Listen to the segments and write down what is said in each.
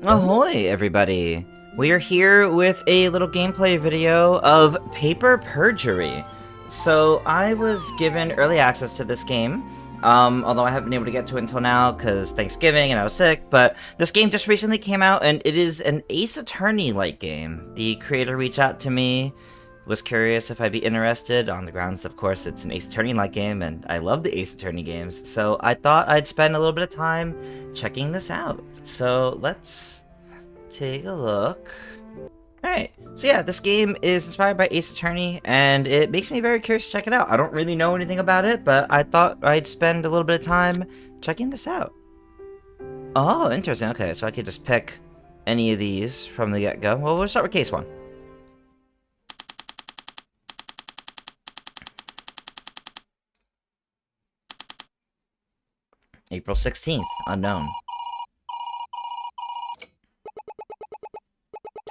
Ahoy, everybody! We are here with a little gameplay video of Paper Perjury. So, I was given early access to this game, although I haven't been able to get to it until now because Thanksgiving and I was sick, but this game just recently came out and it is an Ace Attorney-like game. The creator reached out to me, was curious if I'd be interested, on the grounds, of course, it's an Ace Attorney-like game, and I love the Ace Attorney games, so I thought I'd spend a little bit of time checking this out. So, let's take a look. Alright, so yeah, this game is inspired by Ace Attorney, and it makes me very curious to check it out. I don't really know anything about it, but I thought I'd spend a little bit of time checking this out. Oh, interesting. Okay, so I could just pick any of these from the get-go. Well, we'll start with case 1. April 16th, unknown.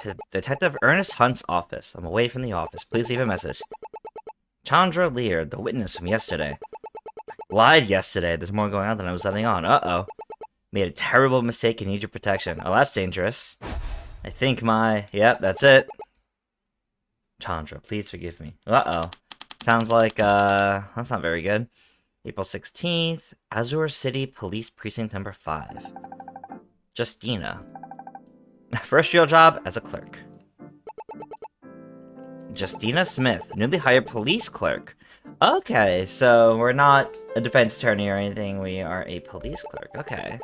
To Detective Ernest Hunt's office. I'm away from the office. Please leave a message. Chandra Lear, the witness from yesterday. Lied yesterday. There's more going on than I was letting on. Uh-oh. Made a terrible mistake and need your protection. Oh, that's dangerous. I think Yep, that's it. Chandra, please forgive me. Uh-oh. Sounds like, that's not very good. April 16th, Azure City Police Precinct number 5. Justina. First real job as a clerk. Justina Smith, newly hired police clerk. Okay, so we're not a defense attorney or anything, we are a police clerk. Okay.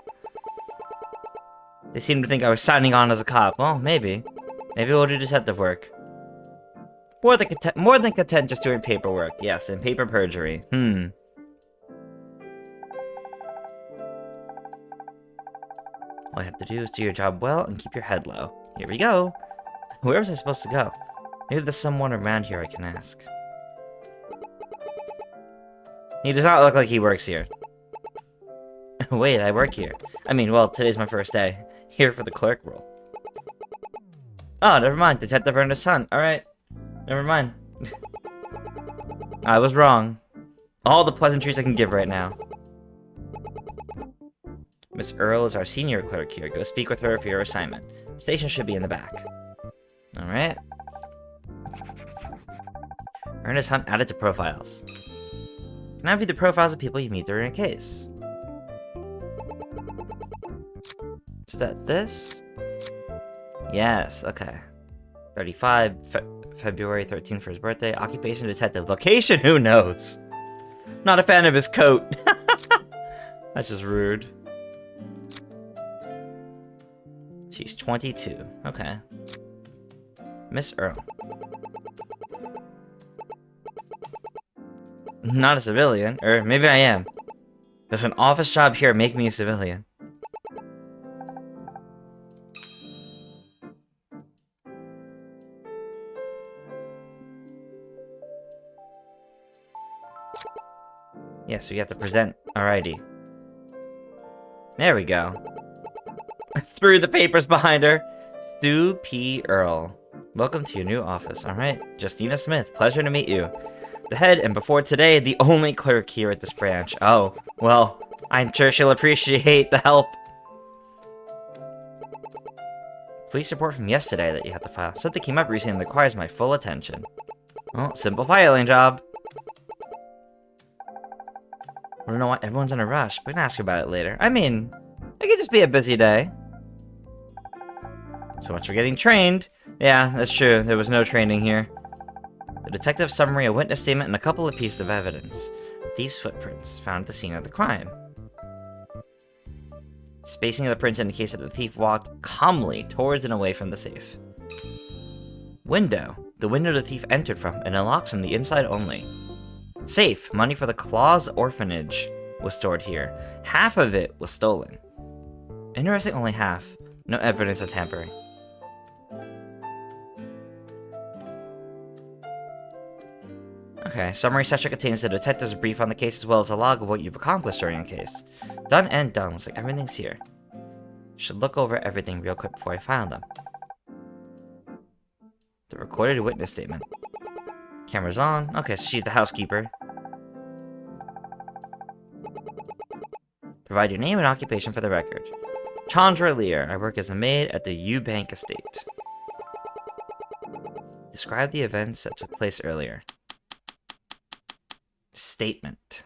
They seem to think I was signing on as a cop. Well, maybe. Maybe we'll do detective work. More than content just doing paperwork. Yes, and paper perjury. All you have to do is do your job well and keep your head low. Here we go. Where was I supposed to go? Maybe there's someone around here I can ask. He does not look like he works here. Wait, I work here. I mean, well, today's my first day. Here for the clerk role. Oh, never mind. Detective Ernest Hunt. Alright. Never mind. I was wrong. All the pleasantries I can give right now. Miss Earl is our senior clerk here. Go speak with her for your assignment. Station should be in the back. Alright. Ernest Hunt added to profiles. Can I view the profiles of people you meet during a case? Is that this? Yes, okay. 35, February 13th for his birthday. Occupation detective. Location, who knows? Not a fan of his coat. That's just rude. She's 22. Okay. Miss Earl. Not a civilian. Or maybe I am. Does an office job here make me a civilian? Yes, we have to present our ID. There we go. I threw the papers behind her. Sue P. Earl. Welcome to your new office. Alright, Justina Smith. Pleasure to meet you. The head, and before today, the only clerk here at this branch. Oh, well, I'm sure she'll appreciate the help. Police report from yesterday that you have to file. Something came up recently that requires my full attention. Well, simple filing job. I don't know why everyone's in a rush. We can ask about it later. I mean, it could just be a busy day. So much for getting trained. Yeah, that's true. There was no training here. The detective summary, a witness statement, and a couple of pieces of evidence. These footprints found at the scene of the crime. Spacing of the prints indicates that the thief walked calmly towards and away from the safe. Window. The window the thief entered from, and unlocks from the inside only. Safe. Money for the Claus orphanage was stored here. Half of it was stolen. Interesting, only half. No evidence of tampering. Okay, summary section contains the detective's brief on the case as well as a log of what you've accomplished during the case. Done and done. Looks like everything's here. Should look over everything real quick before I file them. The recorded witness statement. Camera's on. Okay, so she's the housekeeper. Provide your name and occupation for the record. Chandra Lear. I work as a maid at the Eubank estate. Describe the events that took place earlier. Statement.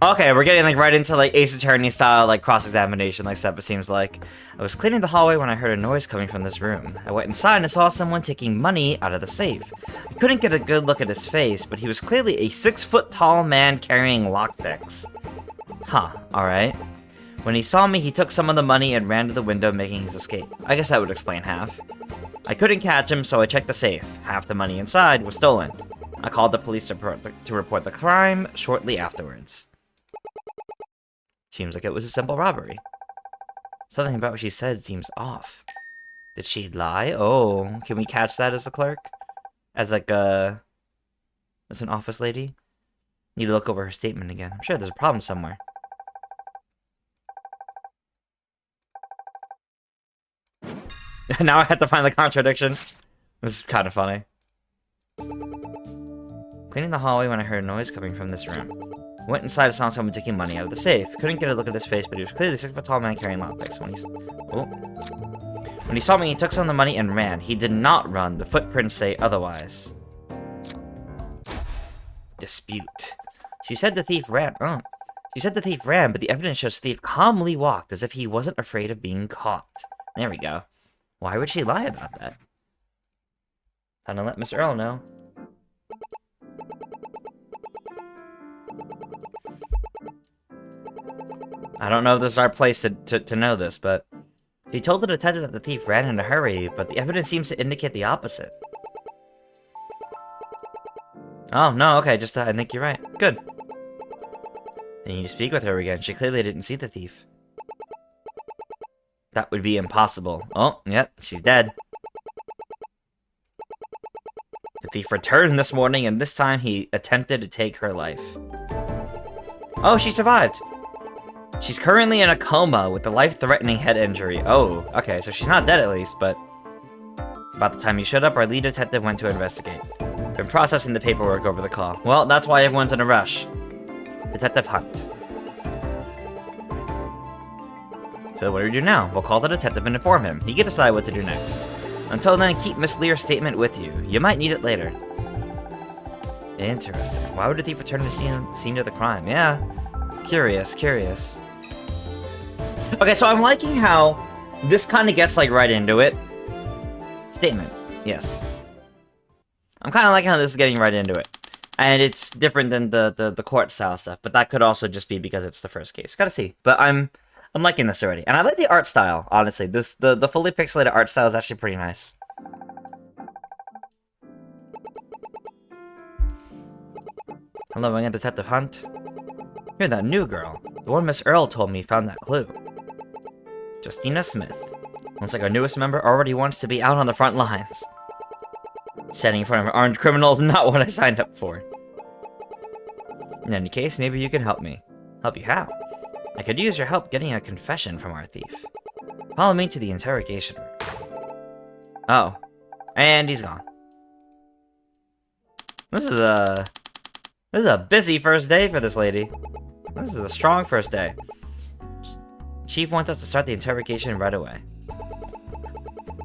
Okay, we're getting like right into like Ace Attorney style like cross-examination like stuff it seems like. I was cleaning the hallway when I heard a noise coming from this room. I went inside and saw someone taking money out of the safe. I couldn't get a good look at his face, but he was clearly a 6-foot-tall man carrying lockpicks. Huh, alright. When he saw me, he took some of the money and ran to the window, making his escape. I guess that would explain half. I couldn't catch him, so I checked the safe. Half the money inside was stolen. I called the police to report the crime shortly afterwards. Seems like it was a simple robbery. Something about what she said seems off. Did she lie? Oh, can we catch that as a clerk? As like as an office lady? Need to look over her statement again. I'm sure there's a problem somewhere. Now I have to find the contradiction. This is kind of funny. Cleaning the hallway when I heard a noise coming from this room. Went inside and saw someone taking money out of the safe. Couldn't get a look at his face, but he was clearly a 6-foot-tall man carrying lockpicks. When he saw me, he took some of the money and ran. He did not run. The footprints say otherwise. Dispute. She said the thief ran. Oh. She said the thief ran, but the evidence shows the thief calmly walked as if he wasn't afraid of being caught. There we go. Why would she lie about that? Time to let Miss Earl know. I don't know if this is our place to know this, but... He told the detective that the thief ran in a hurry, but the evidence seems to indicate the opposite. Oh, no, okay, just I think you're right. Good. Then you speak with her again. She clearly didn't see the thief. That would be impossible. Oh, yep, she's dead. The thief returned this morning, and this time he attempted to take her life. Oh, she survived! She's currently in a coma with a life-threatening head injury. Oh, okay, so she's not dead at least, but... About the time you showed up, our lead detective went to investigate. Been processing the paperwork over the call. Well, that's why everyone's in a rush. Detective Hunt. So what do we do now? We'll call the detective and inform him. He can decide what to do next. Until then, keep Miss Lear's statement with you. You might need it later. Interesting. Why would the thief return to the scene of the crime? Yeah. Curious, curious. Okay, so I'm liking how this kind of gets, like, right into it. Statement. Yes. I'm kind of liking how this is getting right into it. And it's different than the court-style stuff, but that could also just be because it's the first case. Gotta see. But I'm liking this already. And I like the art style, honestly. The fully pixelated art style is actually pretty nice. Hello, again, Detective Hunt. You're that new girl. The one Miss Earl told me found that clue. Justina Smith. Looks like our newest member already wants to be out on the front lines. Standing in front of armed criminals, not what I signed up for. In any case, maybe you can help me. Help you how? I could use your help getting a confession from our thief. Follow me to the interrogation room. Oh. And he's gone. This is a busy first day for this lady. This is a strong first day. Chief wants us to start the interrogation right away.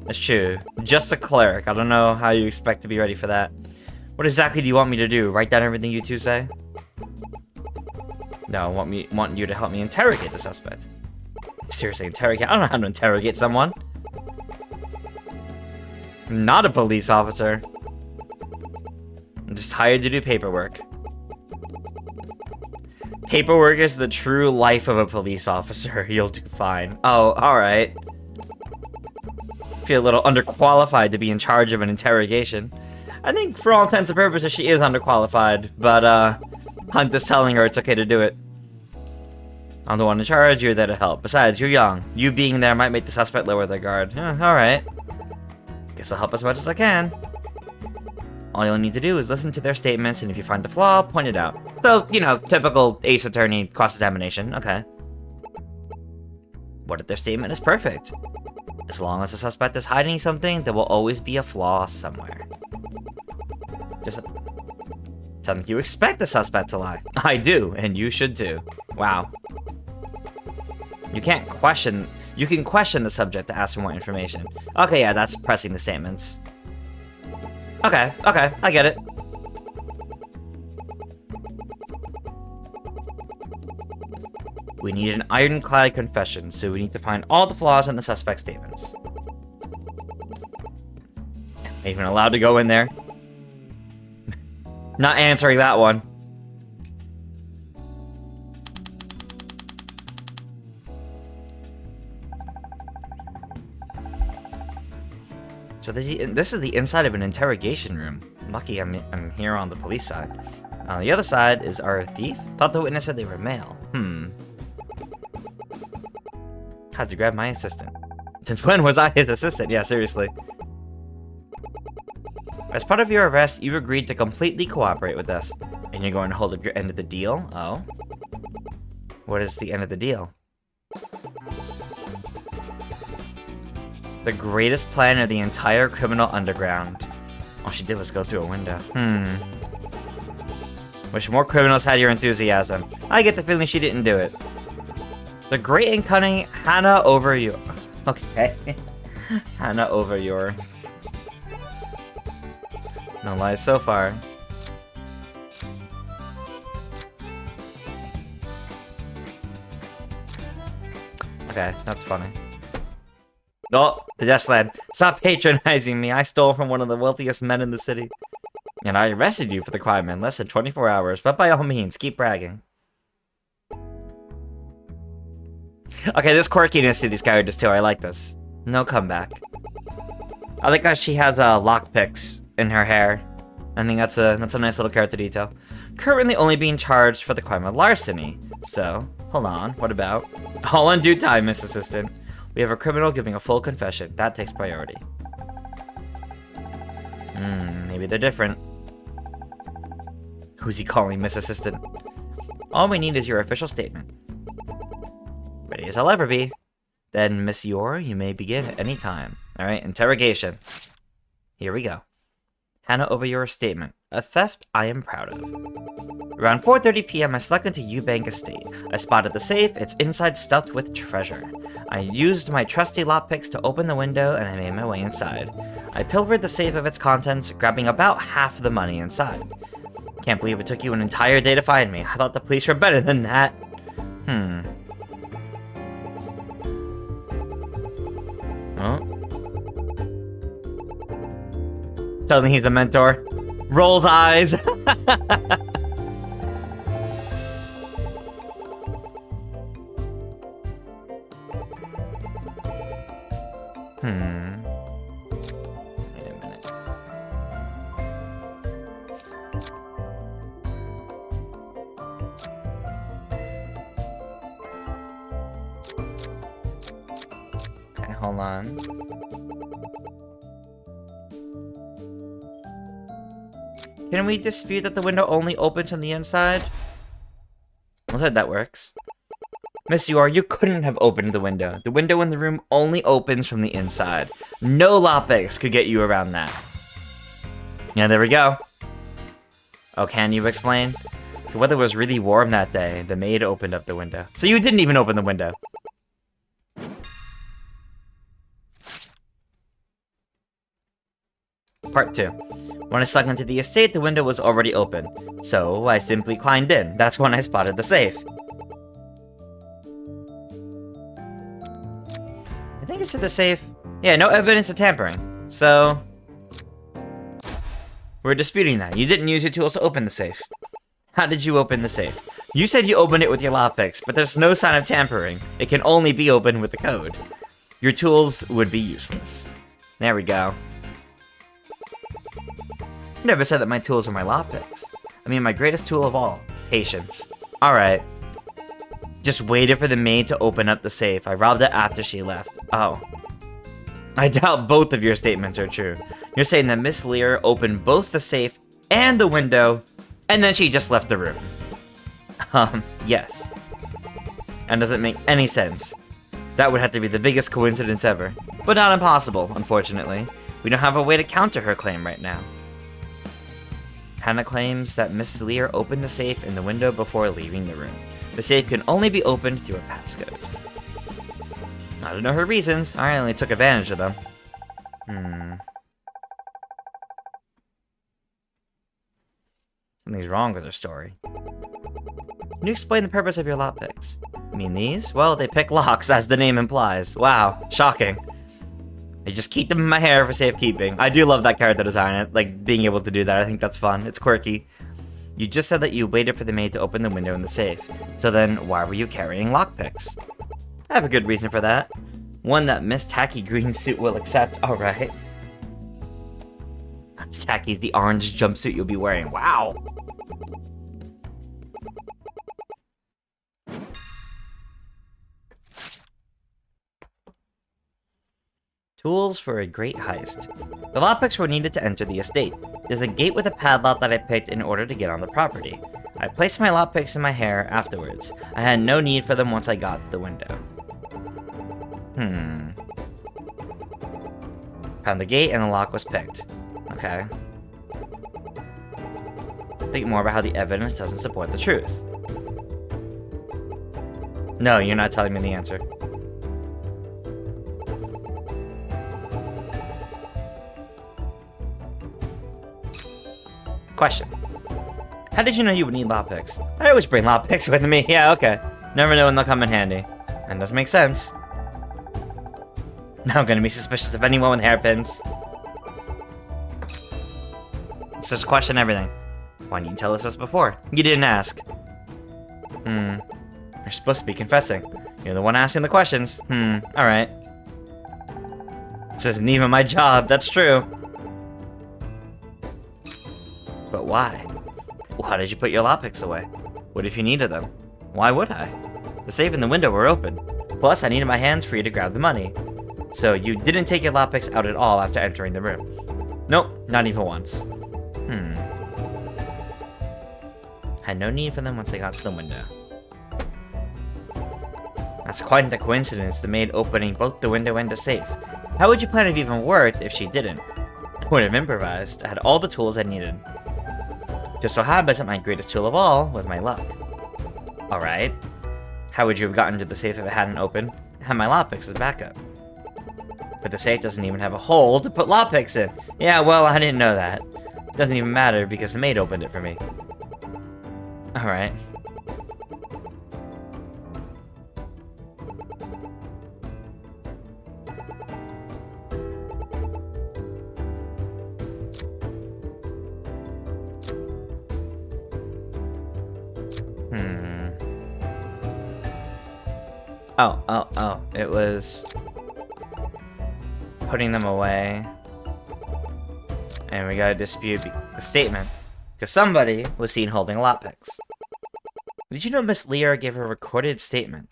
That's true. Just a cleric. I don't know how you expect to be ready for that. What exactly do you want me to do? Write down everything you two say? No, I want you to help me interrogate the suspect. Seriously, interrogate? I don't know how to interrogate someone. I'm not a police officer. I'm just hired to do paperwork. Paperwork is the true life of a police officer. You'll do fine. Oh, alright. Feel a little underqualified to be in charge of an interrogation. I think for all intents and purposes she is underqualified, but Hunt is telling her it's okay to do it. I'm the one in charge, you're there to help. Besides, you're young. You being there might make the suspect lower their guard. Alright. Guess I'll help as much as I can. All you'll need to do is listen to their statements, and if you find a flaw, point it out. So, you know, typical Ace Attorney cross-examination. Okay. What if their statement is perfect? As long as the suspect is hiding something, there will always be a flaw somewhere. Just something you expect the suspect to lie. I do, and you should too. Wow. You can't question... You can question the subject to ask for more information. Okay, yeah, that's pressing the statements. Okay, I get it. We need an ironclad confession, so we need to find all the flaws in the suspect's statements. Ain't even allowed to go in there. Not answering that one. So this is the inside of an interrogation room. Lucky I'm here on the police side. On the other side is our thief. Thought the witness said they were male. Had to grab my assistant. Since when was I his assistant? Yeah, seriously. As part of your arrest, you agreed to completely cooperate with us. And you're going to hold up your end of the deal? Oh? What is the end of the deal? The greatest plan of the entire criminal underground. All she did was go through a window. Wish more criminals had your enthusiasm. I get the feeling she didn't do it. The great and cunning Hannah over you. Okay. Hannah over your. No lies so far. Okay, that's funny. Oh, the desk lad. Stop patronizing me. I stole from one of the wealthiest men in the city. And I arrested you for the crime in less than 24 hours, but by all means, keep bragging. Okay, there's quirkiness to these characters too. I like this. No comeback. I like how she has lockpicks in her hair. I think that's a nice little character detail. Currently only being charged for the crime of larceny. So, hold on. What about? All in due time, Miss Assistant. We have a criminal giving a full confession. That takes priority. Maybe they're different. Who's he calling Miss Assistant? All we need is your official statement. Ready as I'll ever be. Then, Miss Yor, you may begin at any time. Alright, interrogation. Here we go. Hannah, over your statement. A theft I am proud of. Around 4:30 p.m. I snuck into Eubank Estate. I spotted the safe, its inside stuffed with treasure. I used my trusty lockpicks to open the window and I made my way inside. I pilfered the safe of its contents, grabbing about half the money inside. Can't believe it took you an entire day to find me. I thought the police were better than that. Oh. Suddenly he's the mentor. Rolls eyes. Wait a minute. Okay, hold on. Can we dispute that the window only opens on the inside? Looks like that works. Miss Yor, you couldn't have opened the window. The window in the room only opens from the inside. No lockpicks could get you around that. Yeah, there we go. Oh, can you explain? The weather was really warm that day. The maid opened up the window. So you didn't even open the window. Part 2. When I snuck into the estate, the window was already open. So, I simply climbed in. That's when I spotted the safe. I think it said the safe... Yeah, no evidence of tampering. So... we're disputing that. You didn't use your tools to open the safe. How did you open the safe? You said you opened it with your lockpicks, but there's no sign of tampering. It can only be opened with the code. Your tools would be useless. There we go. Never said that my tools were my lockpicks. I mean, my greatest tool of all. Patience. Alright. Just waited for the maid to open up the safe. I robbed it after she left. Oh. I doubt both of your statements are true. You're saying that Miss Lear opened both the safe and the window, and then she just left the room. Yes. And doesn't make any sense. That would have to be the biggest coincidence ever. But not impossible, unfortunately. We don't have a way to counter her claim right now. Hannah claims that Miss Lear opened the safe in the window before leaving the room. The safe can only be opened through a passcode. I don't know her reasons. I only took advantage of them. Something's wrong with her story. Can you explain the purpose of your lockpicks? I mean these? Well, they pick locks, as the name implies. Wow, shocking. I just keep them in my hair for safekeeping. I do love that character design, like being able to do that. I think that's fun. It's quirky. You just said that you waited for the maid to open the window in the safe. So then, why were you carrying lockpicks? I have a good reason for that. One that Miss Tacky Green Suit will accept, alright. That's Tacky's the orange jumpsuit you'll be wearing. Wow! Tools for a great heist. The lockpicks were needed to enter the estate. There's a gate with a padlock that I picked in order to get on the property. I placed my lockpicks in my hair afterwards. I had no need for them once I got to the window. Found the gate and the lock was picked. Okay. Think more about how the evidence doesn't support the truth. No, you're not telling me the answer. Question. How did you know you would need lockpicks? I always bring lockpicks with me. Yeah, okay. Never know when they'll come in handy. That does make sense. Now I'm gonna be suspicious of anyone with hairpins. Let's just question everything. Why didn't you tell us this before? You didn't ask. You're supposed to be confessing. You're the one asking the questions. Alright. This isn't even my job, that's true. But why? Why did you put your lockpicks away? What if you needed them? Why would I? The safe and the window were open. Plus, I needed my hands free to grab the money. So, you didn't take your lockpicks out at all after entering the room? Nope, not even once. Had no need for them once I got to the window. That's quite the coincidence, the maid opening both the window and the safe. How would you plan it even worked if she didn't? I would have improvised. I had all the tools I needed. Just so happens that my greatest tool of all was my luck. Alright. How would you have gotten to the safe if it hadn't opened? I had my lockpicks as backup. But the safe doesn't even have a hole to put lockpicks in. Yeah, well, I didn't know that. Doesn't even matter because the maid opened it for me. Alright. Oh, it was putting them away. And we gotta dispute the statement. Because somebody was seen holding lockpicks. Did you know Miss Lear gave a recorded statement?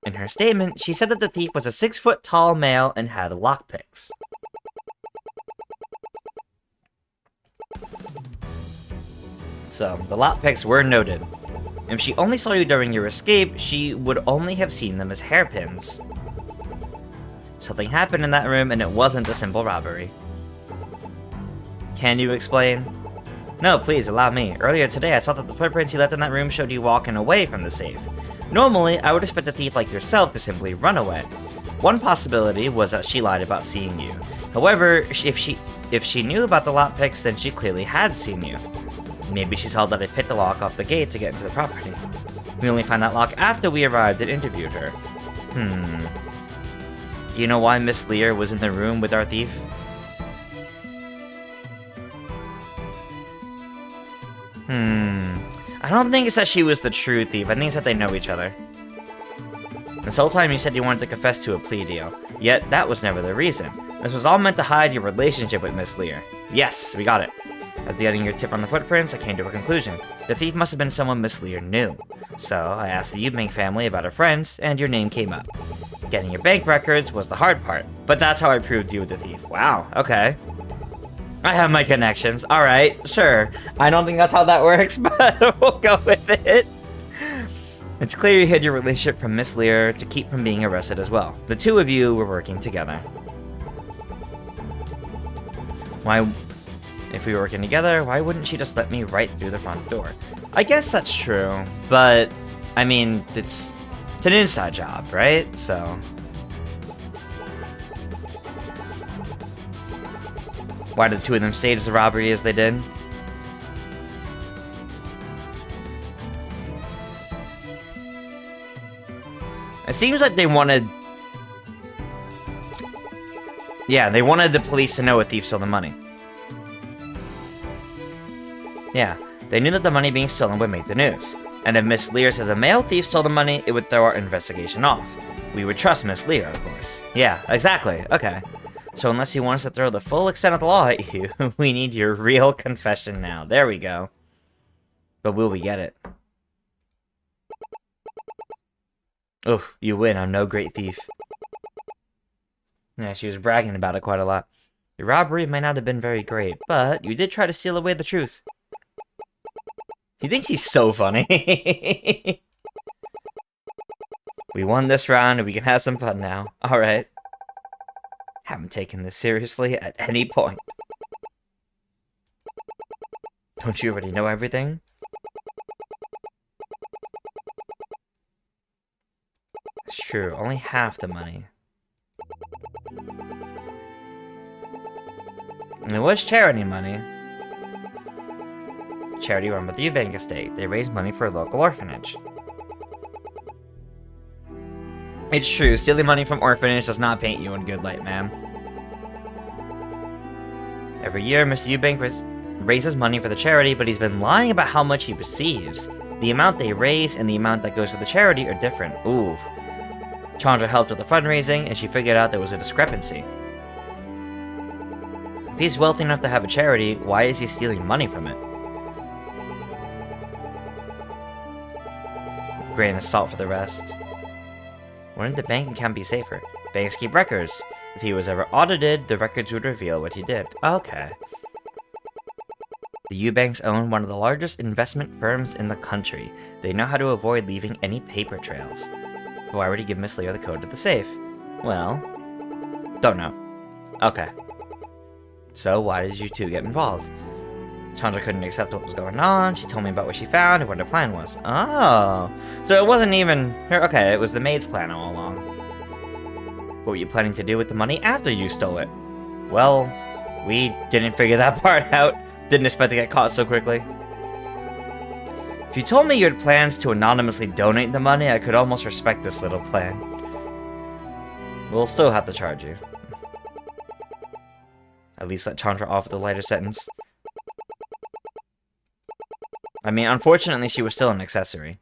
In her statement, she said that the thief was a 6-foot-tall male and had lockpicks. So, the lockpicks were noted. If she only saw you during your escape, she would only have seen them as hairpins. Something happened in that room and it wasn't a simple robbery. Can you explain? No, please, allow me. Earlier today, I saw that the footprints you left in that room showed you walking away from the safe. Normally, I would expect a thief like yourself to simply run away. One possibility was that she lied about seeing you. However, if she knew about the lockpicks, then she clearly had seen you. Maybe she saw that I picked the lock off the gate to get into the property. We only found that lock after we arrived and interviewed her. Do you know why Miss Lear was in the room with our thief? I don't think it's that she was the true thief. I think it's that they know each other. This whole time you said you wanted to confess to a plea deal. Yet, that was never the reason. This was all meant to hide your relationship with Miss Lear. Yes, we got it. After getting your tip on the footprints, I came to a conclusion. The thief must have been someone Miss Lear knew. So, I asked the Eubank family about her friends, and your name came up. Getting your bank records was the hard part, but that's how I proved you were the thief. Wow, okay. I have my connections. Alright, sure. I don't think that's how that works, but we'll go with it. It's clear you hid your relationship from Miss Lear to keep from being arrested as well. The two of you were working together. If we were working together, why wouldn't she just let me right through the front door? I guess that's true, but, I mean, it's an inside job, right? So, Why did the two of them stage the robbery as they did? It seems like they wanted... Yeah, they wanted the police to know a thief stole the money. Yeah, they knew that the money being stolen would make the news. And if Miss Lear says a male thief stole the money, it would throw our investigation off. We would trust Miss Lear, of course. Yeah, exactly. Okay. So unless you want us to throw the full extent of the law at you, we need your real confession now. There we go. But will we get it? Oof, you win. I'm no great thief. Yeah, she was bragging about it quite a lot. Your robbery may not have been very great, but you did try to steal away the truth. He thinks he's so funny. We won this round and we can have some fun now. Alright. Haven't taken this seriously at any point. Don't you already know everything? It's true, only half the money. And it was charity money. Charity run by the Eubank estate. They raised money for a local orphanage. It's true, stealing money from orphanage does not paint you in good light, ma'am. Every year, Mr. Eubank raises money for the charity, but he's been lying about how much he receives. The amount they raise and the amount that goes to the charity are different. Ooh. Chandra helped with the fundraising, and she figured out there was a discrepancy. If he's wealthy enough to have a charity, why is he stealing money from it? Grain of salt for the rest. Wouldn't the bank account be safer? Banks keep records. If he was ever audited, the records would reveal what he did. Okay. The Eubanks own one of the largest investment firms in the country. They know how to avoid leaving any paper trails. Why would he give Miss Lear the code to the safe? Well, don't know. Okay. So why did you two get involved? Chandra couldn't accept what was going on. She told me about what she found and what her plan was. Oh. So it wasn't even her. Okay, it was the maid's plan all along. What were you planning to do with the money after you stole it? Well, we didn't figure that part out. Didn't expect to get caught so quickly. If you told me you had plans to anonymously donate the money, I could almost respect this little plan. We'll still have to charge you. At least let Chandra off with a lighter sentence. I mean, unfortunately, she was still an accessory.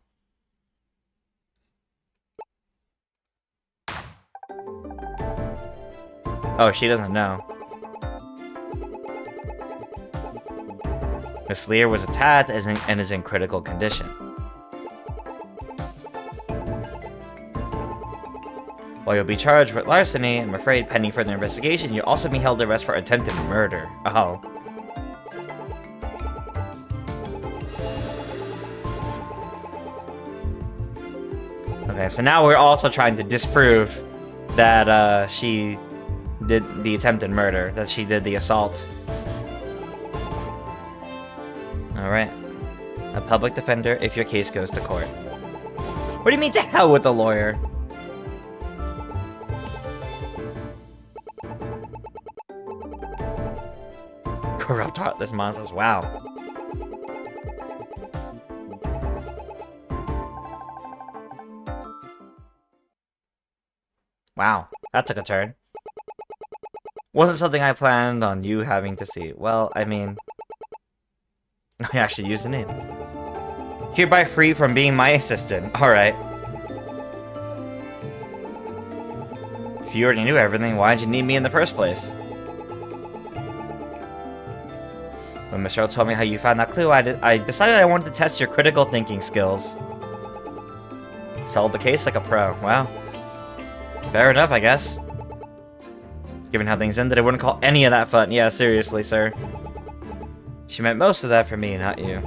Oh, she doesn't know. Miss Lear was attacked and is in critical condition. While you'll be charged with larceny, I'm afraid, pending further investigation, you'll also be held to arrest for attempted murder. Oh. Okay, so now we're also trying to disprove that she did the attempted murder, that she did the assault. Alright. A public defender if your case goes to court. What do you mean to hell with the lawyer? Corrupt heartless monsters, wow. Wow, that took a turn. Wasn't something I planned on you having to see. Well, I mean... I actually used a name. Hereby free from being my assistant. Alright. If you already knew everything, why did you need me in the first place? When Michelle told me how you found that clue, I decided I wanted to test your critical thinking skills. Solved the case like a pro. Wow. Fair enough, I guess. Given how things ended, I wouldn't call any of that fun. Yeah, seriously, sir. She meant most of that for me, not you.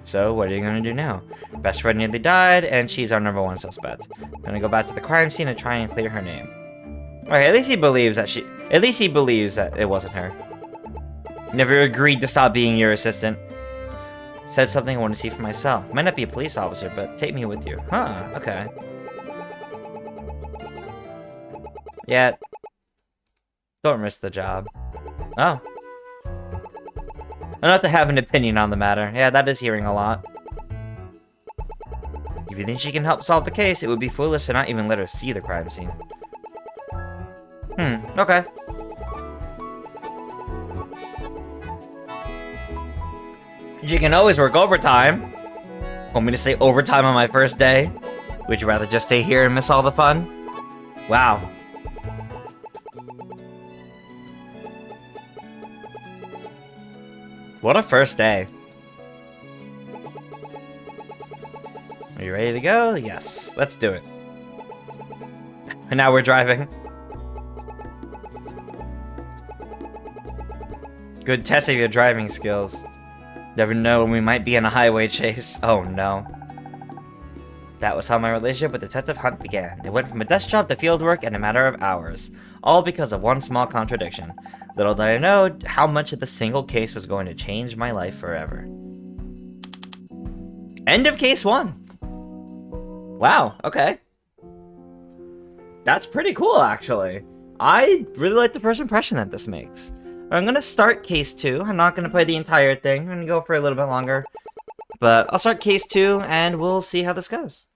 So, what are you gonna do now? Best friend nearly died, and she's our #1 suspect. Gonna go back to the crime scene and try and clear her name. Okay, at least he believes that it wasn't her. Never agreed to stop being your assistant. Said something I want to see for myself. Might not be a police officer, but take me with you. Huh, okay. Yeah. Don't risk the job. Oh. Not to have an opinion on the matter. Yeah, that is hearing a lot. If you think she can help solve the case, it would be foolish to not even let her see the crime scene. Okay. She can always work overtime. Want me to say overtime on my first day? Would you rather just stay here and miss all the fun? Wow. What a first day. Are you ready to go? Yes, let's do it. And now we're driving. Good test of your driving skills. Never know when we might be in a highway chase. Oh no. That was how my relationship with Detective Hunt began. It went from a desk job to field work in a matter of hours. All because of one small contradiction. Little did I know how much of the single case was going to change my life forever. End of case 1. Wow, okay. That's pretty cool, actually. I really like the first impression that this makes. I'm gonna start case 2. I'm not gonna play the entire thing. I'm gonna go for a little bit longer. But I'll start case 2, and we'll see how this goes.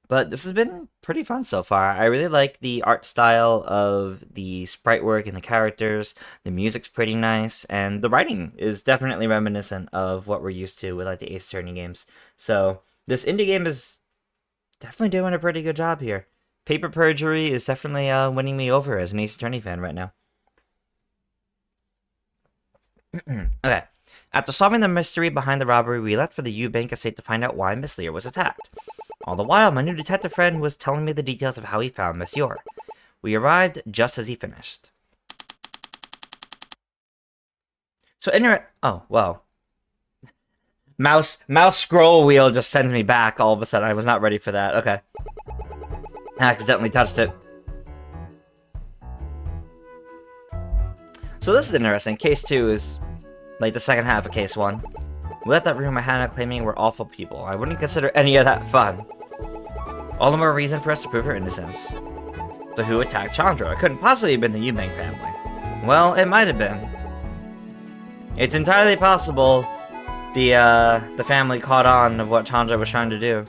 But this has been pretty fun so far. I really like the art style of the sprite work and the characters. The music's pretty nice, and the writing is definitely reminiscent of what we're used to with like the Ace Attorney games. So this indie game is definitely doing a pretty good job here. Paper Perjury is definitely winning me over as an Ace Attorney fan right now. Okay. After solving the mystery behind the robbery, we left for the Eubank estate to find out why Miss Lear was attacked. All the while, my new detective friend was telling me the details of how he found Miss Yor. We arrived just as he finished. So oh, well. Mouse scroll wheel just sends me back all of a sudden. I was not ready for that. Okay. I accidentally touched it. So this is interesting. Case 2 is like the second half of case 1. We left that room with Hannah claiming we're awful people. I wouldn't consider any of that fun. All the more reason for us to prove her innocence. So who attacked Chandra? It couldn't possibly have been the Eubank family. Well, it might have been. It's entirely possible the family caught on of what Chandra was trying to do.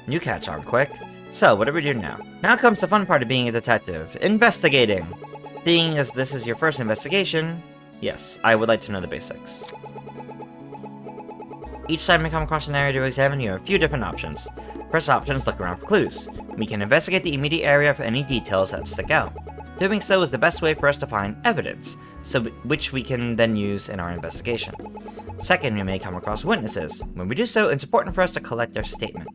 You catch on quick. So, what do we do now? Now comes the fun part of being a detective. Investigating! Seeing as this is your first investigation, yes, I would like to know the basics. Each time we come across an area to examine, you have a few different options. First option is look around for clues. We can investigate the immediate area for any details that stick out. Doing so is the best way for us to find evidence, which we can then use in our investigation. Second, we may come across witnesses. When we do so, it's important for us to collect their statement.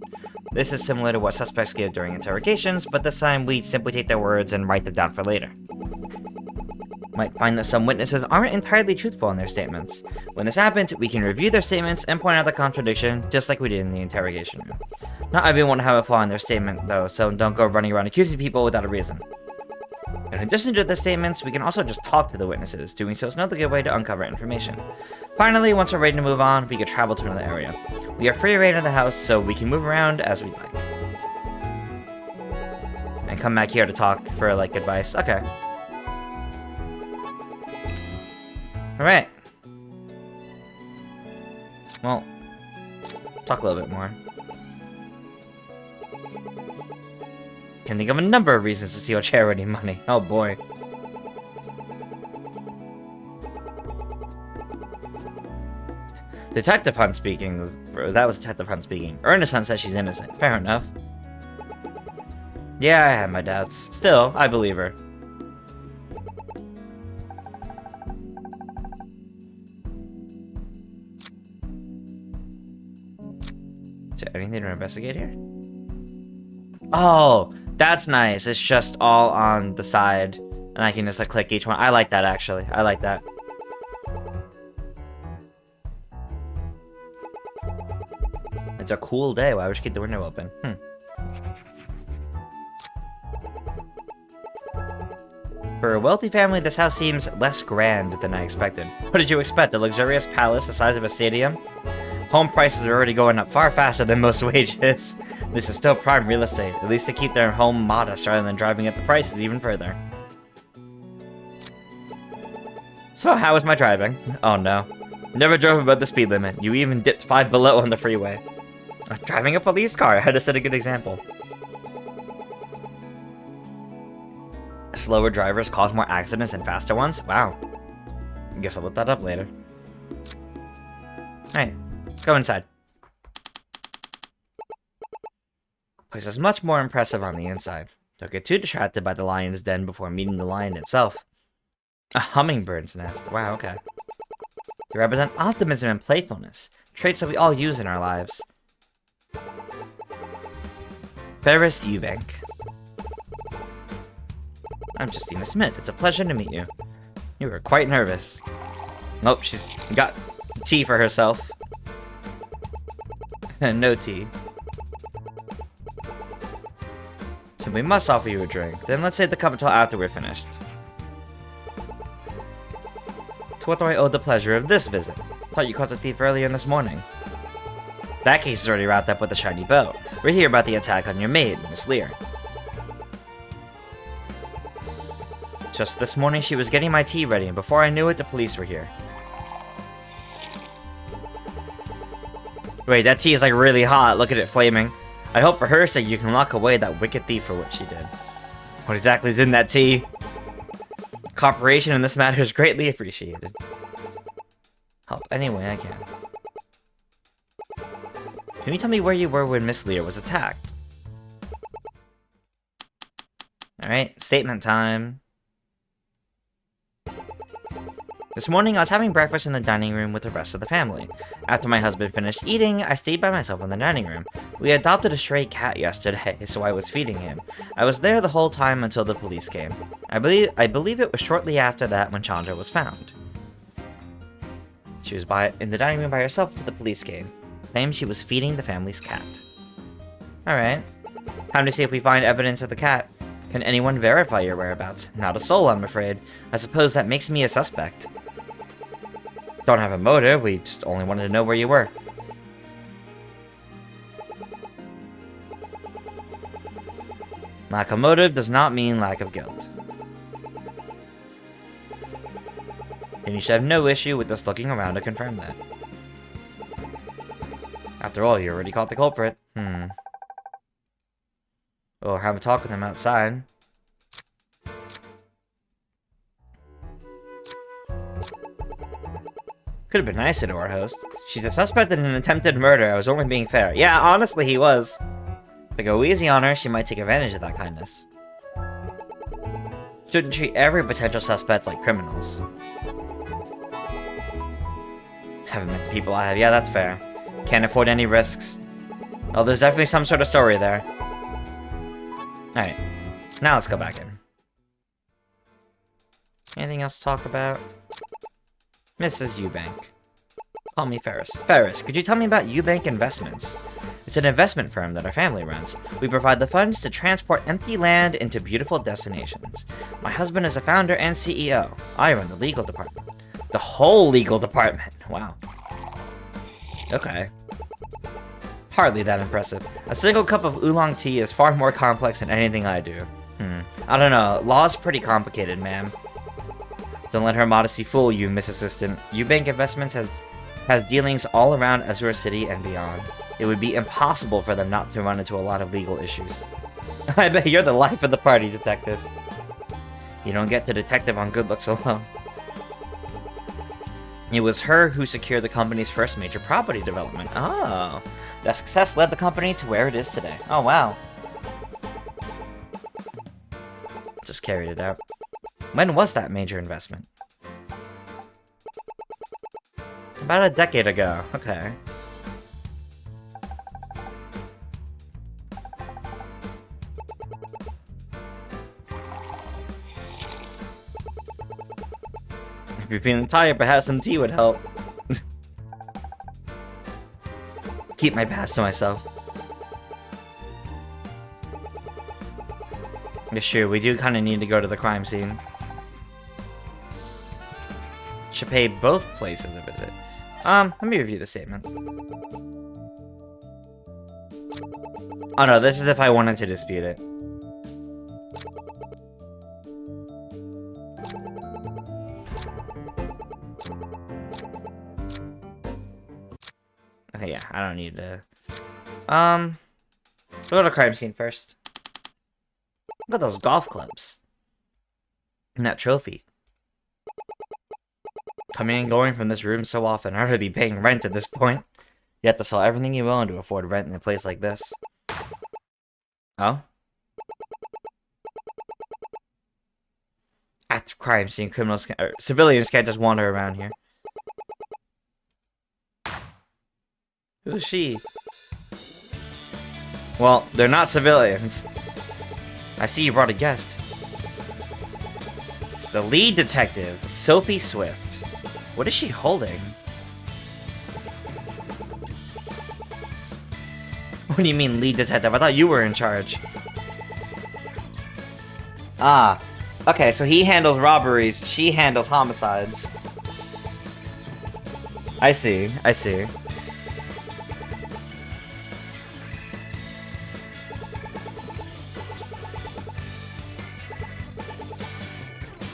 This is similar to what suspects give during interrogations, but this time we simply take their words and write them down for later. Might find that some witnesses aren't entirely truthful in their statements. When this happens, we can review their statements and point out the contradiction, just like we did in the interrogation room. Not everyone will have a flaw in their statement, though, so don't go running around accusing people without a reason. In addition to the statements, we can also just talk to the witnesses. Doing so is another good way to uncover information. Finally, once we're ready to move on, we can travel to another area. We have free reign of the house, so we can move around as we'd like. And come back here to talk for, like, advice. Okay. Alright. Well, talk a little bit more. Can think of a number of reasons to steal charity money. Oh boy. Detective Hunt speaking. That was Detective Hunt speaking. Ernest Hunt says she's innocent. Fair enough. Yeah, I have my doubts. Still, I believe her. Is there anything to investigate here? Oh, that's nice. It's just all on the side, and I can just like click each one. I like that, actually. I like that. It's a cool day. Why would you keep the window open? For a wealthy family, this house seems less grand than I expected. What did you expect? A luxurious palace the size of a stadium? Home prices are already going up far faster than most wages. This is still prime real estate. At least they keep their home modest rather than driving up the prices even further. So how was my driving? Oh no. Never drove above the speed limit. You even dipped 5 below on the freeway. Driving a police car. I had to set a good example. Slower drivers cause more accidents than faster ones? Wow. Guess I'll look that up later. Alright, let's go inside. Place is much more impressive on the inside. Don't get too distracted by the lion's den before meeting the lion itself. A hummingbird's nest. Wow, okay. They represent optimism and playfulness, traits that we all use in our lives. Ferris Eubank. I'm Justina Smith. It's a pleasure to meet you. You were quite nervous. Nope, she's got tea for herself. No tea. So we must offer you a drink. Then let's save the cup until after we're finished. To what do I owe the pleasure of this visit? Thought you caught the thief earlier this morning. That case is already wrapped up with a shiny bow. We're here about the attack on your maid, Miss Lear. Just this morning she was getting my tea ready, and before I knew it, the police were here. Wait, that tea is like really hot. Look at it flaming. I hope for her sake you can lock away that wicked thief for what she did. What exactly is in that tea? Cooperation in this matter is greatly appreciated. Help any way I can. Can you tell me where you were when Miss Lear was attacked? Alright, statement time. This morning, I was having breakfast in the dining room with the rest of the family. After my husband finished eating, I stayed by myself in the dining room. We adopted a stray cat yesterday, so I was feeding him. I was there the whole time until the police came. I believe it was shortly after that when Chandra was found. She was in the dining room by herself until the police came. Claimed she was feeding the family's cat. Alright. Time to see if we find evidence of the cat. Can anyone verify your whereabouts? Not a soul, I'm afraid. I suppose that makes me a suspect. Don't have a motive, we just only wanted to know where you were. Lack of motive does not mean lack of guilt. Then you should have no issue with us looking around to confirm that. After all, you already caught the culprit. We'll have a talk with him outside. Could have been nicer to our host. She's a suspect in an attempted murder. I was only being fair. Yeah, honestly, he was. If I go easy on her, she might take advantage of that kindness. Shouldn't treat every potential suspect like criminals. Haven't met the people I have. Yeah, that's fair. Can't afford any risks. Oh, there's definitely some sort of story there. Alright. Now let's go back in. Anything else to talk about? Mrs. Eubank. Call me Ferris. Ferris, could you tell me about Eubank Investments? It's an investment firm that our family runs. We provide the funds to transport empty land into beautiful destinations. My husband is the founder and CEO. I run the legal department. The whole legal department. Wow. Okay. Hardly that impressive. A single cup of oolong tea is far more complex than anything I do. I don't know. Law's pretty complicated, ma'am. Don't let her modesty fool you, Miss Assistant. Eubank Investments has dealings all around Azure City and beyond. It would be impossible for them not to run into a lot of legal issues. I bet you're the life of the party, detective. You don't get to detective on good looks alone. It was her who secured the company's first major property development. Oh. That success led the company to where it is today. Oh, wow. Just carried it out. When was that major investment? About a decade ago. Okay. If you're feeling tired, perhaps some tea would help. Keep my past to myself. Yeah, sure, we do kind of need to go to the crime scene. Should pay both places a visit. Let me review the statement. Oh no, this is if I wanted to dispute it. Okay, yeah, I don't need to... We'll go to crime scene first. Look at those golf clubs. And that trophy. Coming and going from this room so often, I would be paying rent at this point. You have to sell everything you own to afford rent in a place like this. Oh? At the crime scene, civilians can't just wander around here. Who's she? Well, they're not civilians. I see you brought a guest. The lead detective, Sophie Swift. What is she holding? What do you mean, lead detective? I thought you were in charge. Ah. Okay, so he handles robberies, she handles homicides. I see, I see.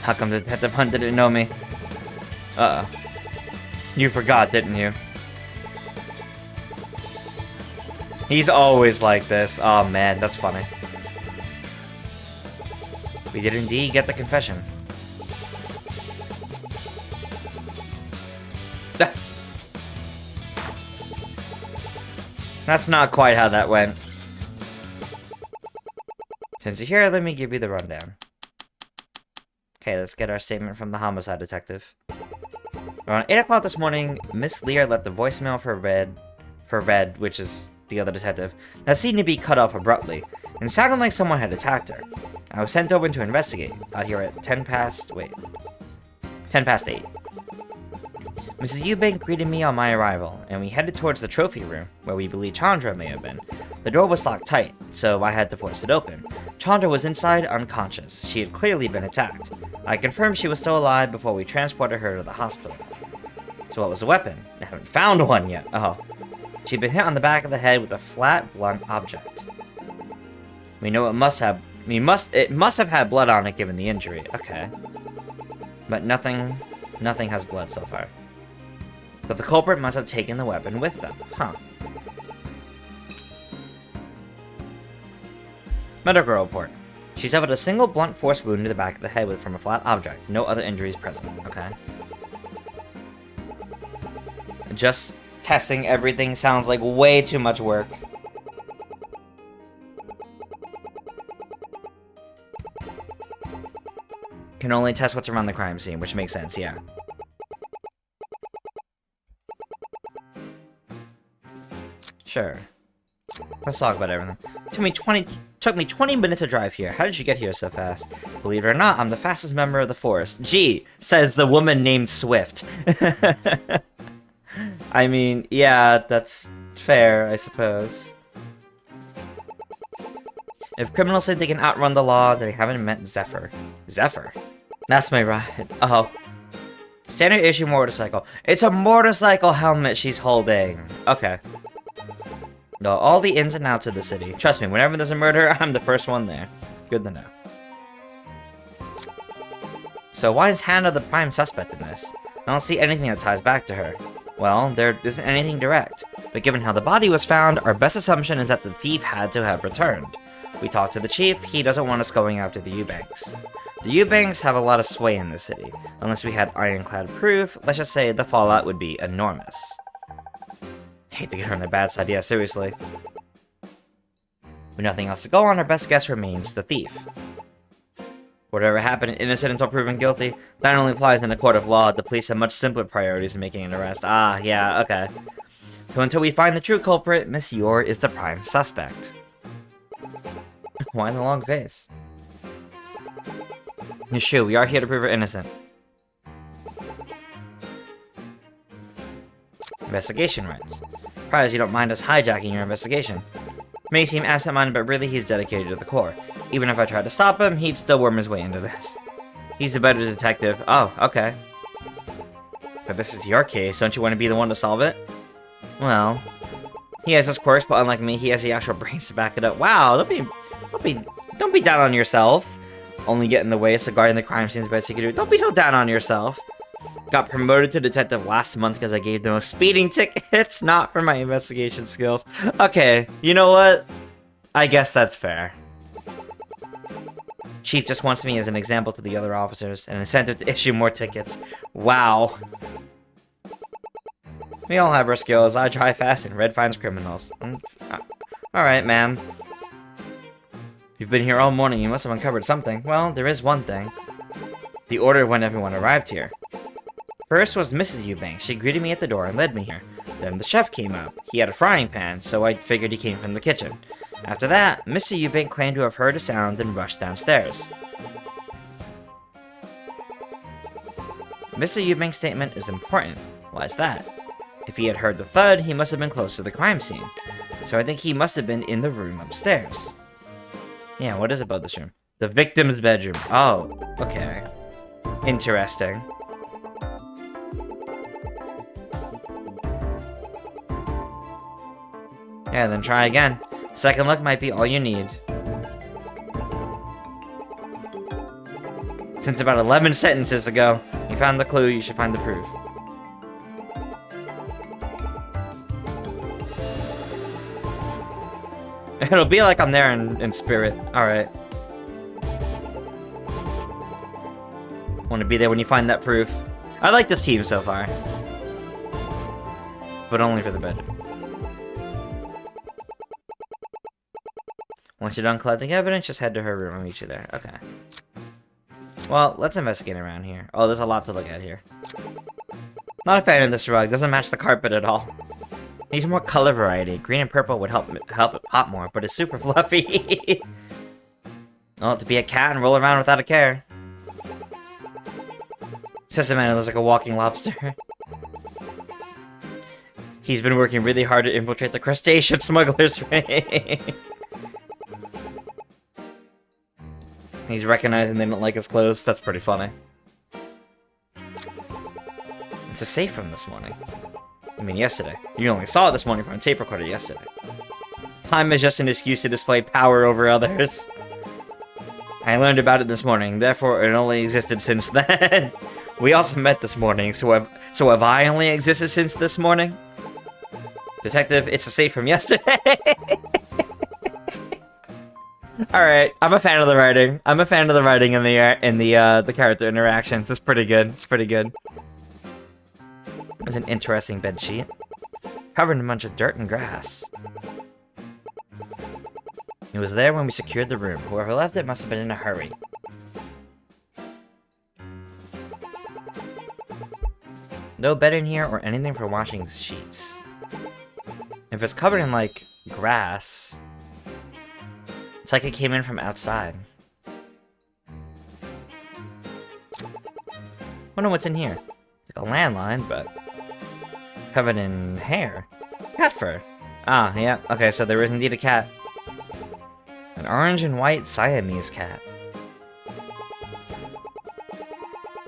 How come Detective Hunt didn't know me? Uh-oh. You forgot, didn't you? He's always like this. Oh man, that's funny. We did indeed get the confession. That's not quite how that went. Since you're here, let me give you the rundown. Okay, let's get our statement from the homicide detective. Around 8 o'clock this morning, Miss Lear left the voicemail for Red, which is the other detective, that seemed to be cut off abruptly, and sounded like someone had attacked her. I was sent over to investigate. Got here at 10 past 8. Mrs. Eubank greeted me on my arrival, and we headed towards the trophy room, where we believe Chandra may have been. The door was locked tight, so I had to force it open. Chandra was inside, unconscious. She had clearly been attacked. I confirmed she was still alive before we transported her to the hospital. So what was the weapon? I haven't found one yet. Oh. She'd been hit on the back of the head with a flat, blunt object. We know it must have had blood on it given the injury. Okay. But nothing has blood so far. But the culprit must have taken the weapon with them. Huh. Medical report. She suffered a single blunt force wound to the back of the head from a flat object. No other injuries present. Okay. Just testing everything sounds like way too much work. Can only test what's around the crime scene, which makes sense, yeah. Sure. Let's talk about everything. Took me 20 minutes to drive here. How did you get here so fast? Believe it or not, I'm the fastest member of the force. Gee, says the woman named Swift. I mean, yeah, that's fair, I suppose. If criminals say they can outrun the law, they haven't met Zephyr. Zephyr? That's my ride. Oh. Standard issue motorcycle. It's a motorcycle helmet she's holding. Okay. Know all the ins and outs of the city. Trust me, whenever there's a murder, I'm the first one there. Good to know. So why is Hannah the prime suspect in this? I don't see anything that ties back to her. Well, there isn't anything direct. But given how the body was found, our best assumption is that the thief had to have returned. We talked to the chief, he doesn't want us going after the Eubanks. The Eubanks have a lot of sway in the city. Unless we had ironclad proof, let's just say the fallout would be enormous. Hate to get her on the bad side, yeah, seriously. With nothing else to go on, our best guess remains the thief. Whatever happened, innocent until proven guilty, that only applies in a court of law. The police have much simpler priorities in making an arrest. Ah, yeah, okay. So until we find the true culprit, Miss Yor is the prime suspect. Why the long face? Yeshu, we are here to prove her innocent. Investigation rights. Surprised you don't mind us hijacking your investigation. May seem absent-minded, but really he's dedicated to the core. Even if I tried to stop him, he'd still worm his way into this. He's a better detective. Oh, okay. But this is your case, don't you want to be the one to solve it? Well, He has his quirks, but unlike me, he has the actual brains to back it up. Wow, don't be down on yourself. Only get in the way, so guarding the crime scenes best you can do. Don't be so down on yourself. Got promoted to detective last month because I gave the most speeding tickets, not for my investigation skills. Okay, you know what? I guess that's fair. Chief just wants me as an example to the other officers, and incentive to issue more tickets. Wow. We all have our skills. I drive fast and Red finds criminals. Alright, ma'am. You've been here all morning. You must have uncovered something. Well, there is one thing. The order of when everyone arrived here. First was Mrs. Eubanks. She greeted me at the door and led me here. Then the chef came up. He had a frying pan, so I figured he came from the kitchen. After that, Mr. Eubanks claimed to have heard a sound and rushed downstairs. Mr. Eubanks' statement is important. Why is that? If he had heard the thud, he must have been close to the crime scene. So I think he must have been in the room upstairs. Yeah, what is about this room? The victim's bedroom. Oh, okay. Interesting. Yeah, then try again. Second look might be all you need. Since about 11 sentences ago, you found the clue, you should find the proof. It'll be like I'm there in spirit. Alright. Want to be there when you find that proof. I like this team so far. But only for the bedroom. Once you're done collecting evidence, just head to her room. I'll meet you there. Okay. Well, let's investigate around here. Oh, there's a lot to look at here. Not a fan of this rug. Doesn't match the carpet at all. Needs more color variety. Green and purple would help it pop more, but it's super fluffy. Well, to be a cat and roll around without a care. System man looks like a walking lobster. He's been working really hard to infiltrate the crustacean smuggler's ring. He's recognizing they don't like his clothes. That's pretty funny. It's a safe from this morning. I mean, yesterday. You only saw it this morning from a tape recorder yesterday. Time is just an excuse to display power over others. I learned about it this morning, therefore it only existed since then. We also met this morning, so have I only existed since this morning? Detective, it's a safe from yesterday. Alright, I'm a fan of the writing. I'm a fan of the writing in the character interactions. It's pretty good. It's pretty good. It was an interesting bed sheet. Covered in a bunch of dirt and grass. It was there when we secured the room. Whoever left it must have been in a hurry. No bed in here or anything for washing sheets. If it's covered in, like, grass... It's like it came in from outside. Wonder what's in here. It's like a landline, but covered in hair. Cat fur. Ah, yeah. Okay, so there is indeed a cat. An orange and white Siamese cat.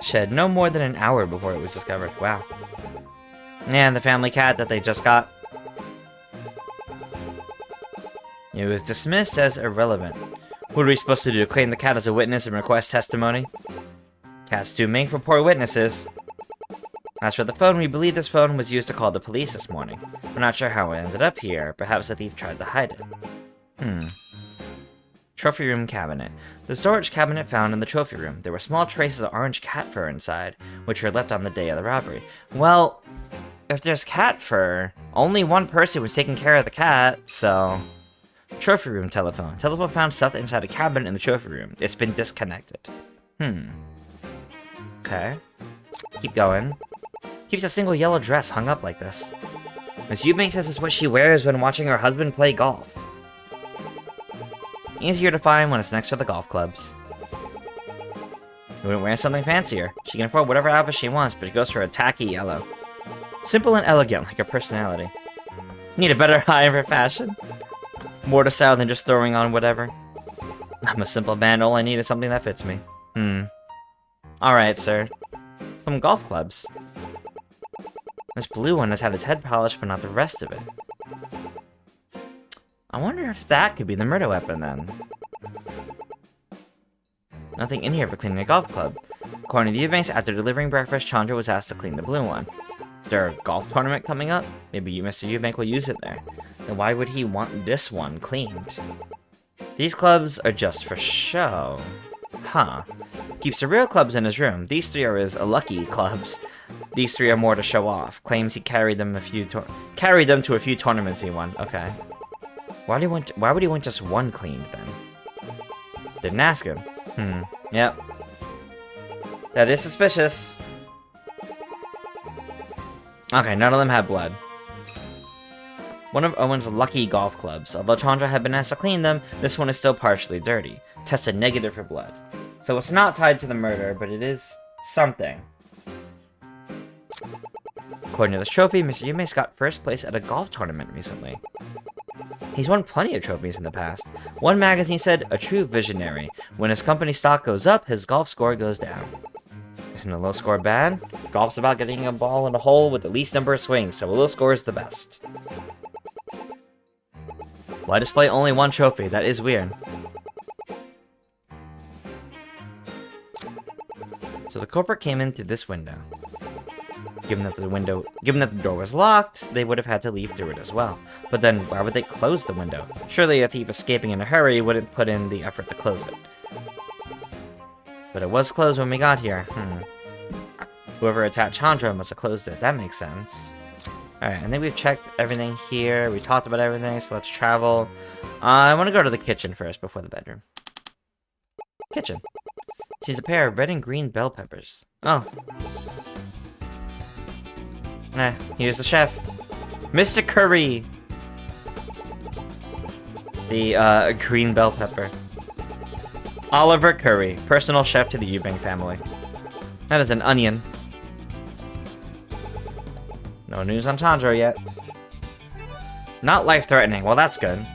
Shed no more than an hour before it was discovered. Wow. Yeah, and the family cat that they just got. It was dismissed as irrelevant. What are we supposed to do? Claim the cat as a witness and request testimony? Cats do make for poor witnesses. As for the phone, we believe this phone was used to call the police this morning. We're not sure how it ended up here. Perhaps the thief tried to hide it. Trophy room cabinet. The storage cabinet found in the trophy room. There were small traces of orange cat fur inside, which were left on the day of the robbery. Well, if there's cat fur, only one person was taking care of the cat, so... Trophy room telephone. Telephone found stuffed inside a cabinet in the trophy room. It's been disconnected. Okay. Keep going. Keeps a single yellow dress hung up like this. Miss Eubanks says it's what she wears when watching her husband play golf. Easier to find when it's next to the golf clubs. We wouldn't wear something fancier. She can afford whatever outfit she wants, but it goes for a tacky yellow. Simple and elegant, like her personality. Need a better eye for fashion. More to style than just throwing on whatever. I'm a simple man, all I need is something that fits me. Alright, sir. Some golf clubs. This blue one has had its head polished, but not the rest of it. I wonder if that could be the murder weapon then. Nothing in here for cleaning a golf club. According to the Eubanks, after delivering breakfast, Chandra was asked to clean the blue one. Is there a golf tournament coming up? Maybe Mr. Eubank will use it there. Then why would he want this one cleaned? These clubs are just for show. Huh. Keeps the real clubs in his room. These three are his lucky clubs. These three are more to show off. Claims he carried them to a few tournaments he won. Okay. Why would he want just one cleaned then? Didn't ask him. Yep. That is suspicious. Okay, none of them had blood. One of Owen's lucky golf clubs. Although Chandra had been asked to clean them, this one is still partially dirty. Tested negative for blood. So it's not tied to the murder, but it is something. According to this trophy, Mr. Yume's got first place at a golf tournament recently. He's won plenty of trophies in the past. One magazine said, a true visionary. When his company stock goes up, his golf score goes down. Isn't a low score bad? Golf's about getting a ball in a hole with the least number of swings, so a low score is the best. Why display only one trophy? That is weird. So the culprit came in through this window. Given that the door was locked, they would have had to leave through it as well. But then, why would they close the window? Surely a thief escaping in a hurry wouldn't put in the effort to close it. But it was closed when we got here. Whoever attacked Chandra must have closed it. That makes sense. Alright, I think we've checked everything here. We talked about everything, so let's travel. I want to go to the kitchen first before the bedroom. Kitchen. She's a pair of red and green bell peppers. Oh. Here's the chef. Mr. Curry! The, green bell pepper. Oliver Curry, personal chef to the Eubank family. That is an onion. No news on Chandra yet. Not life-threatening. Well, that's good.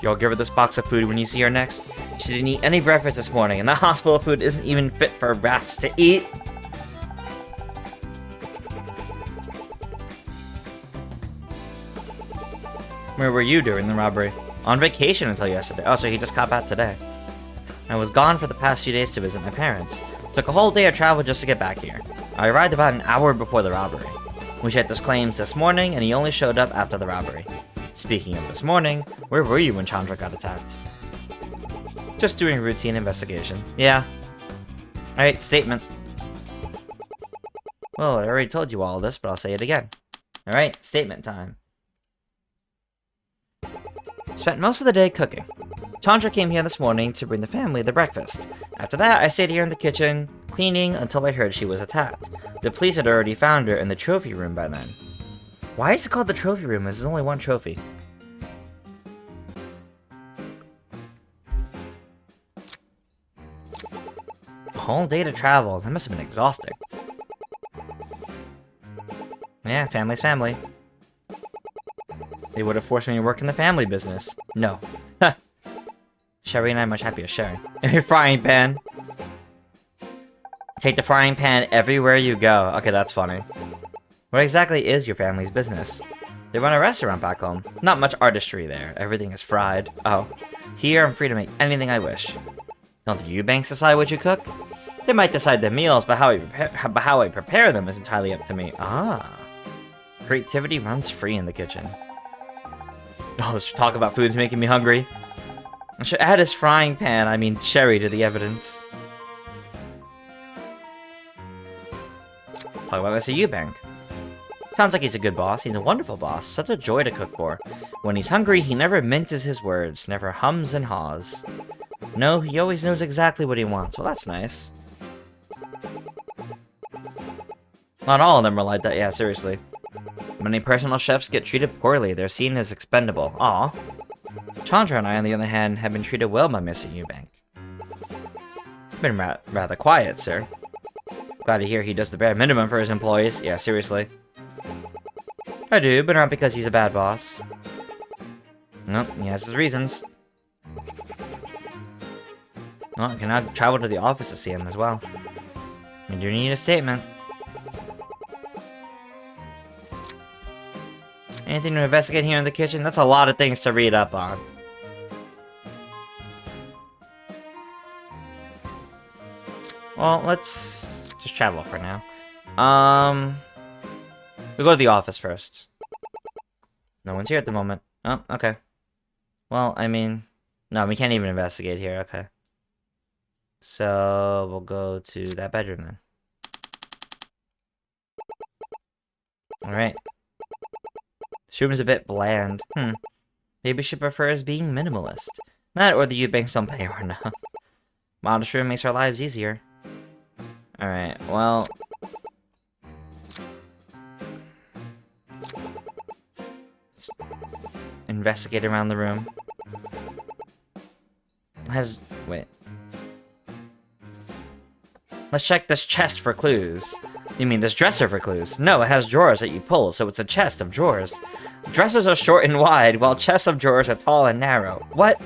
You'll give her this box of food when you see her next. She didn't eat any breakfast this morning, and the hospital food isn't even fit for rats to eat. Where were you during the robbery? On vacation until yesterday. Oh, so he just got back today. I was gone for the past few days to visit my parents. Took a whole day of travel just to get back here. I arrived about an hour before the robbery. We checked his claims this morning, and he only showed up after the robbery. Speaking of this morning, where were you when Chandra got attacked? Just doing routine investigation. Yeah. Alright, statement. Well, I already told you all this, but I'll say it again. Alright, statement time. Spent most of the day cooking. Chandra came here this morning to bring the family the breakfast. After that, I stayed here in the kitchen, cleaning until I heard she was attacked. The police had already found her in the trophy room by then. Why is it called the trophy room? There's only one trophy. A whole day to travel. That must have been exhausting. Yeah, family's family. They would have forced me to work in the family business. No. Sherry and I are much happier sharing. Your frying pan. Take the frying pan everywhere you go. Okay, that's funny. What exactly is your family's business? They run a restaurant back home. Not much artistry there. Everything is fried. Oh. Here, I'm free to make anything I wish. Don't the Eubanks decide what you cook? They might decide the meals, but how I prepare them is entirely up to me. Ah. Creativity runs free in the kitchen. Oh, let's talk about food's making me hungry. I should add his frying pan, I mean Sherry, to the evidence. Talk about Mr. Eubank. Sounds like he's a good boss. He's a wonderful boss. Such a joy to cook for. When he's hungry, he never minces his words, never hums and haws. No, he always knows exactly what he wants. Well, that's nice. Not all of them are like that, yeah, seriously. Many personal chefs get treated poorly. They're seen as expendable. Aw. Chandra and I, on the other hand, have been treated well by Mr. Eubank. He's been rather quiet, sir. Glad to hear he does the bare minimum for his employees. Yeah, seriously. I do, but not because he's a bad boss. Nope, he has his reasons. Well, I can now travel to the office to see him as well. I do need a statement. Anything to investigate here in the kitchen? That's a lot of things to read up on. Well, let's just travel for now. We'll go to the office first. No one's here at the moment. Oh, okay. Well, I mean... No, we can't even investigate here, okay. So, we'll go to that bedroom then. Alright. This room is a bit bland. Maybe she prefers being minimalist. That or the Eubanks don't pay her enough. Modest room makes our lives easier. Alright, well... Let's investigate around the room. Wait. Let's check this chest for clues. You mean this dresser for clues? No, it has drawers that you pull, so it's a chest of drawers. Dressers are short and wide, while chests of drawers are tall and narrow. What?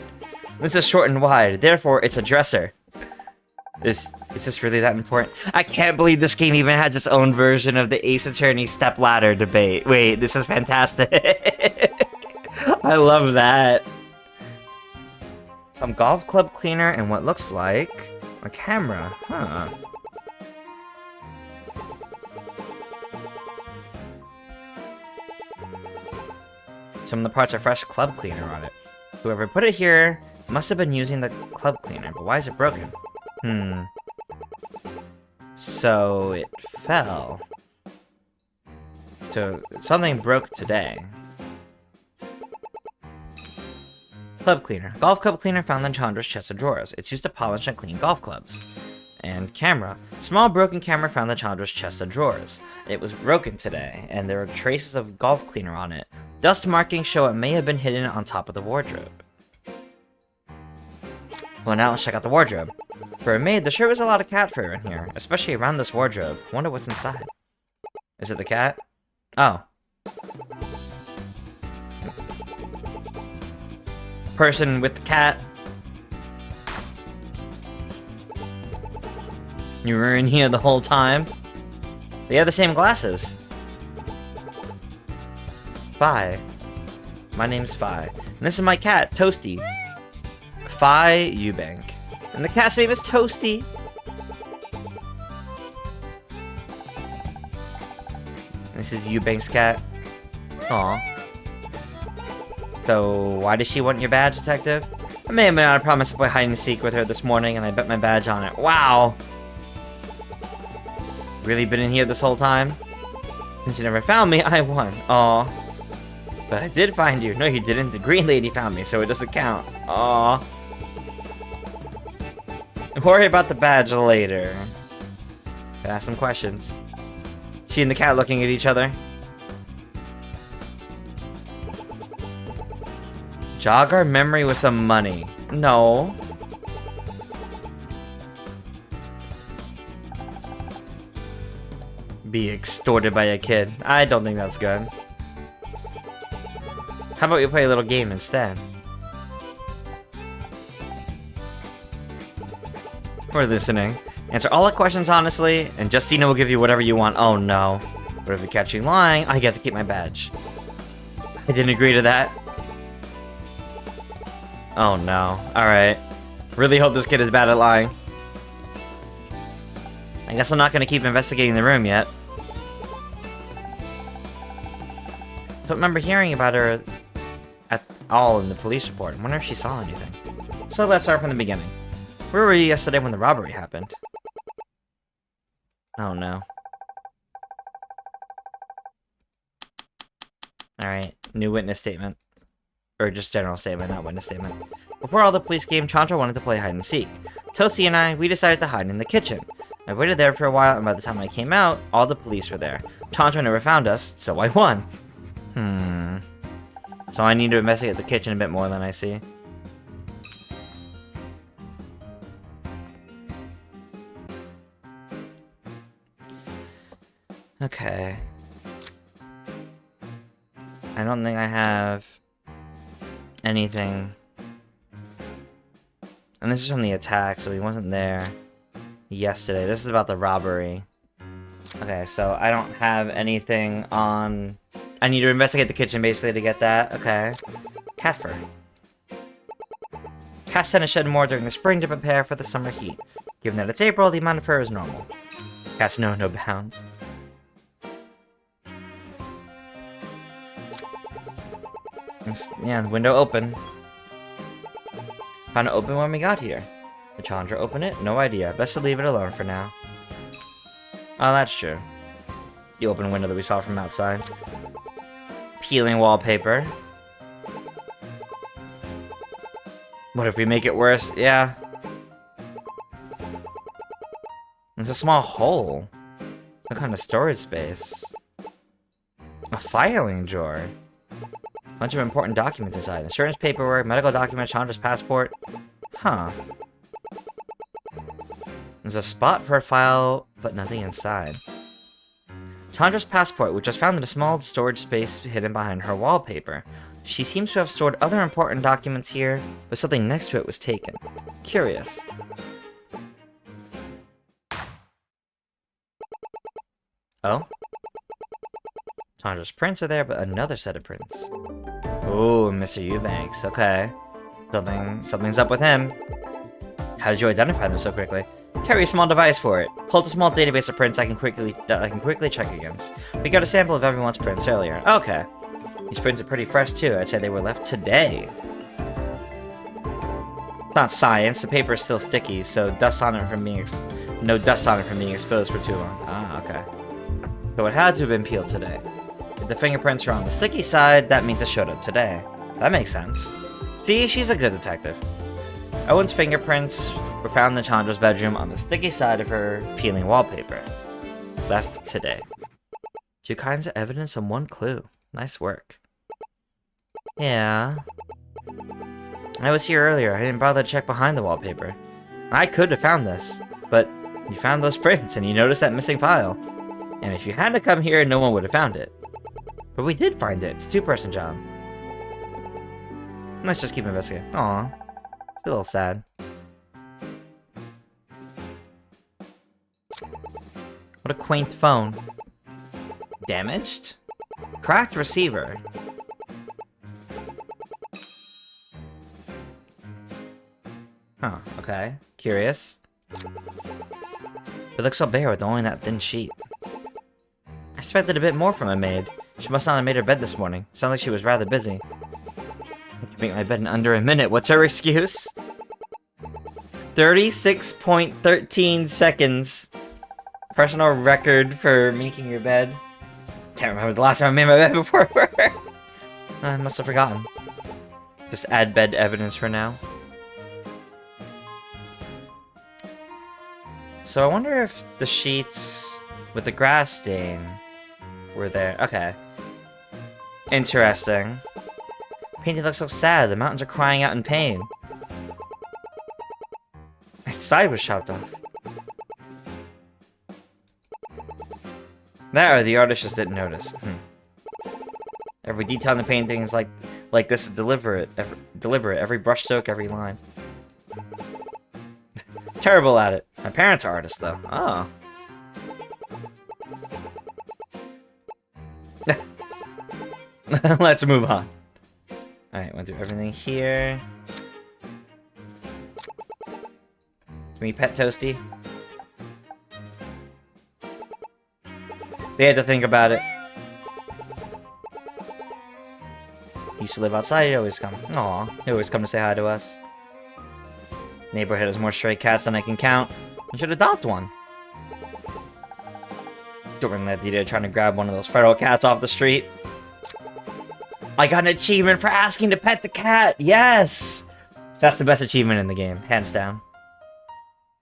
This is short and wide, therefore it's a dresser. Is this really that important? I can't believe this game even has its own version of the Ace Attorney stepladder debate. Wait, this is fantastic. I love that. Some golf club cleaner and what looks like a camera. Huh. Some of the parts are fresh club cleaner on it. Whoever put it here must have been using the club cleaner, but why is it broken? So it fell. So something broke today. Club cleaner. Golf club cleaner found in Chandra's chest of drawers. It's used to polish and clean golf clubs. And camera. Small broken camera found in Chandra's chest of drawers. It was broken today, and there are traces of golf cleaner on it. Dust markings show it may have been hidden on top of the wardrobe. Well, now let's check out the wardrobe. For a maid, there sure was a lot of cat fur in here, especially around this wardrobe. Wonder what's inside. Is it the cat? Oh. Person with the cat. You were in here the whole time? They have the same glasses. Fi. My name's Fi. And this is my cat, Toasty. Fi Eubank. And the cat's name is Toasty. This is Eubank's cat. Aw. So, why does she want your badge, detective? I may have been on a promise to play hide and seek with her this morning, and I bet my badge on it. Wow! Really been in here this whole time? Since you never found me, I won. Aw. But I did find you. No, you didn't. The green lady found me, so it doesn't count. Aw. Worry about the badge later. Gotta ask some questions. She and the cat looking at each other. Jog our memory with some money. No. Be extorted by a kid. I don't think that's good. How about we play a little game instead? We're listening. Answer all the questions honestly, and Justina will give you whatever you want. Oh no. But if we catch you lying, I get to keep my badge. I didn't agree to that. Oh no. Alright. Really hope this kid is bad at lying. I guess I'm not gonna keep investigating the room yet. Don't remember hearing about her at all in the police report. I wonder if she saw anything. So let's start from the beginning. Where were you yesterday when the robbery happened? Oh no. Alright, new witness statement. Or just general statement, not witness statement. Before all the police came, Chandra wanted to play hide and seek. Toasty and I, we decided to hide in the kitchen. I waited there for a while, and by the time I came out, all the police were there. Chandra never found us, so I won. So I need to investigate the kitchen a bit more than I see. Okay. I don't think I have anything. And this is from the attack, so he wasn't there yesterday. This is about the robbery. Okay, so I don't have anything on I need to investigate the kitchen, basically, to get that. Okay. Cat fur. Cats tend to shed more during the spring to prepare for the summer heat. Given that it's April, the amount of fur is normal. Cats know no bounds. Yeah, the window open. Found it open when we got here. Did Chandra open it? No idea. Best to leave it alone for now. Oh, that's true. The open window that we saw from outside. Peeling wallpaper. What if we make it worse? Yeah. It's a small hole. Some kind of storage space. A filing drawer. Bunch of important documents inside. Insurance paperwork, medical documents, Chandra's passport. Huh. There's a spot for a file, but nothing inside. Chandra's passport, which was found in a small storage space hidden behind her wallpaper. She seems to have stored other important documents here, but something next to it was taken. Curious. Oh? Chandra's prints are there, but another set of prints. Ooh, Mr. Eubanks. Okay. Something's up with him. How did you identify them so quickly? Carry a small device for it. Hold a small database of prints I can quickly check against. We got a sample of everyone's prints earlier. Okay. These prints are pretty fresh too. I'd say they were left today. It's not science. The paper is still sticky, so dust on it from being no dust on it from being exposed for too long. Ah, okay. So it had to have been peeled today. If the fingerprints are on the sticky side, that means it showed up today. That makes sense. See, she's a good detective. Owen's fingerprints were found in Chandra's bedroom on the sticky side of her peeling wallpaper. Left today. 2 kinds of evidence and 1 clue. Nice work. Yeah. I was here earlier. I didn't bother to check behind the wallpaper. I could have found this, but you found those prints and you noticed that missing file. And if you had to come here, no one would have found it. But we did find it. It's a 2-person job. Let's just keep investigating. Aw. A little sad. What a quaint phone. Damaged? Cracked receiver. Huh, okay. Curious. It looks so bare with only that thin sheet. I expected a bit more from a maid. She must not have made her bed this morning. Sounds like she was rather busy. I can make my bed in under a minute. What's her excuse? 36.13 seconds. Personal record for making your bed. Can't remember the last time I made my bed before. I must have forgotten. Just add bed evidence for now. So I wonder if the sheets with the grass stain were there. Okay. Interesting. Painting looks so sad. The mountains are crying out in pain. Its side was chopped off. There, the artist just didn't notice. Every detail in the painting is like this is deliberate. Every brushstroke, every line. Terrible at it. My parents are artists, though. Oh. Let's move on. Alright, went through everything here. Can we pet Toasty? They had to think about it. He used to live outside, he'd always come. Aw, he'd always come to say hi to us. Neighborhood has more stray cats than I can count. You should adopt one. During that day, trying to grab one of those feral cats off the street. I got an achievement for asking to pet the cat! Yes! That's the best achievement in the game, hands down.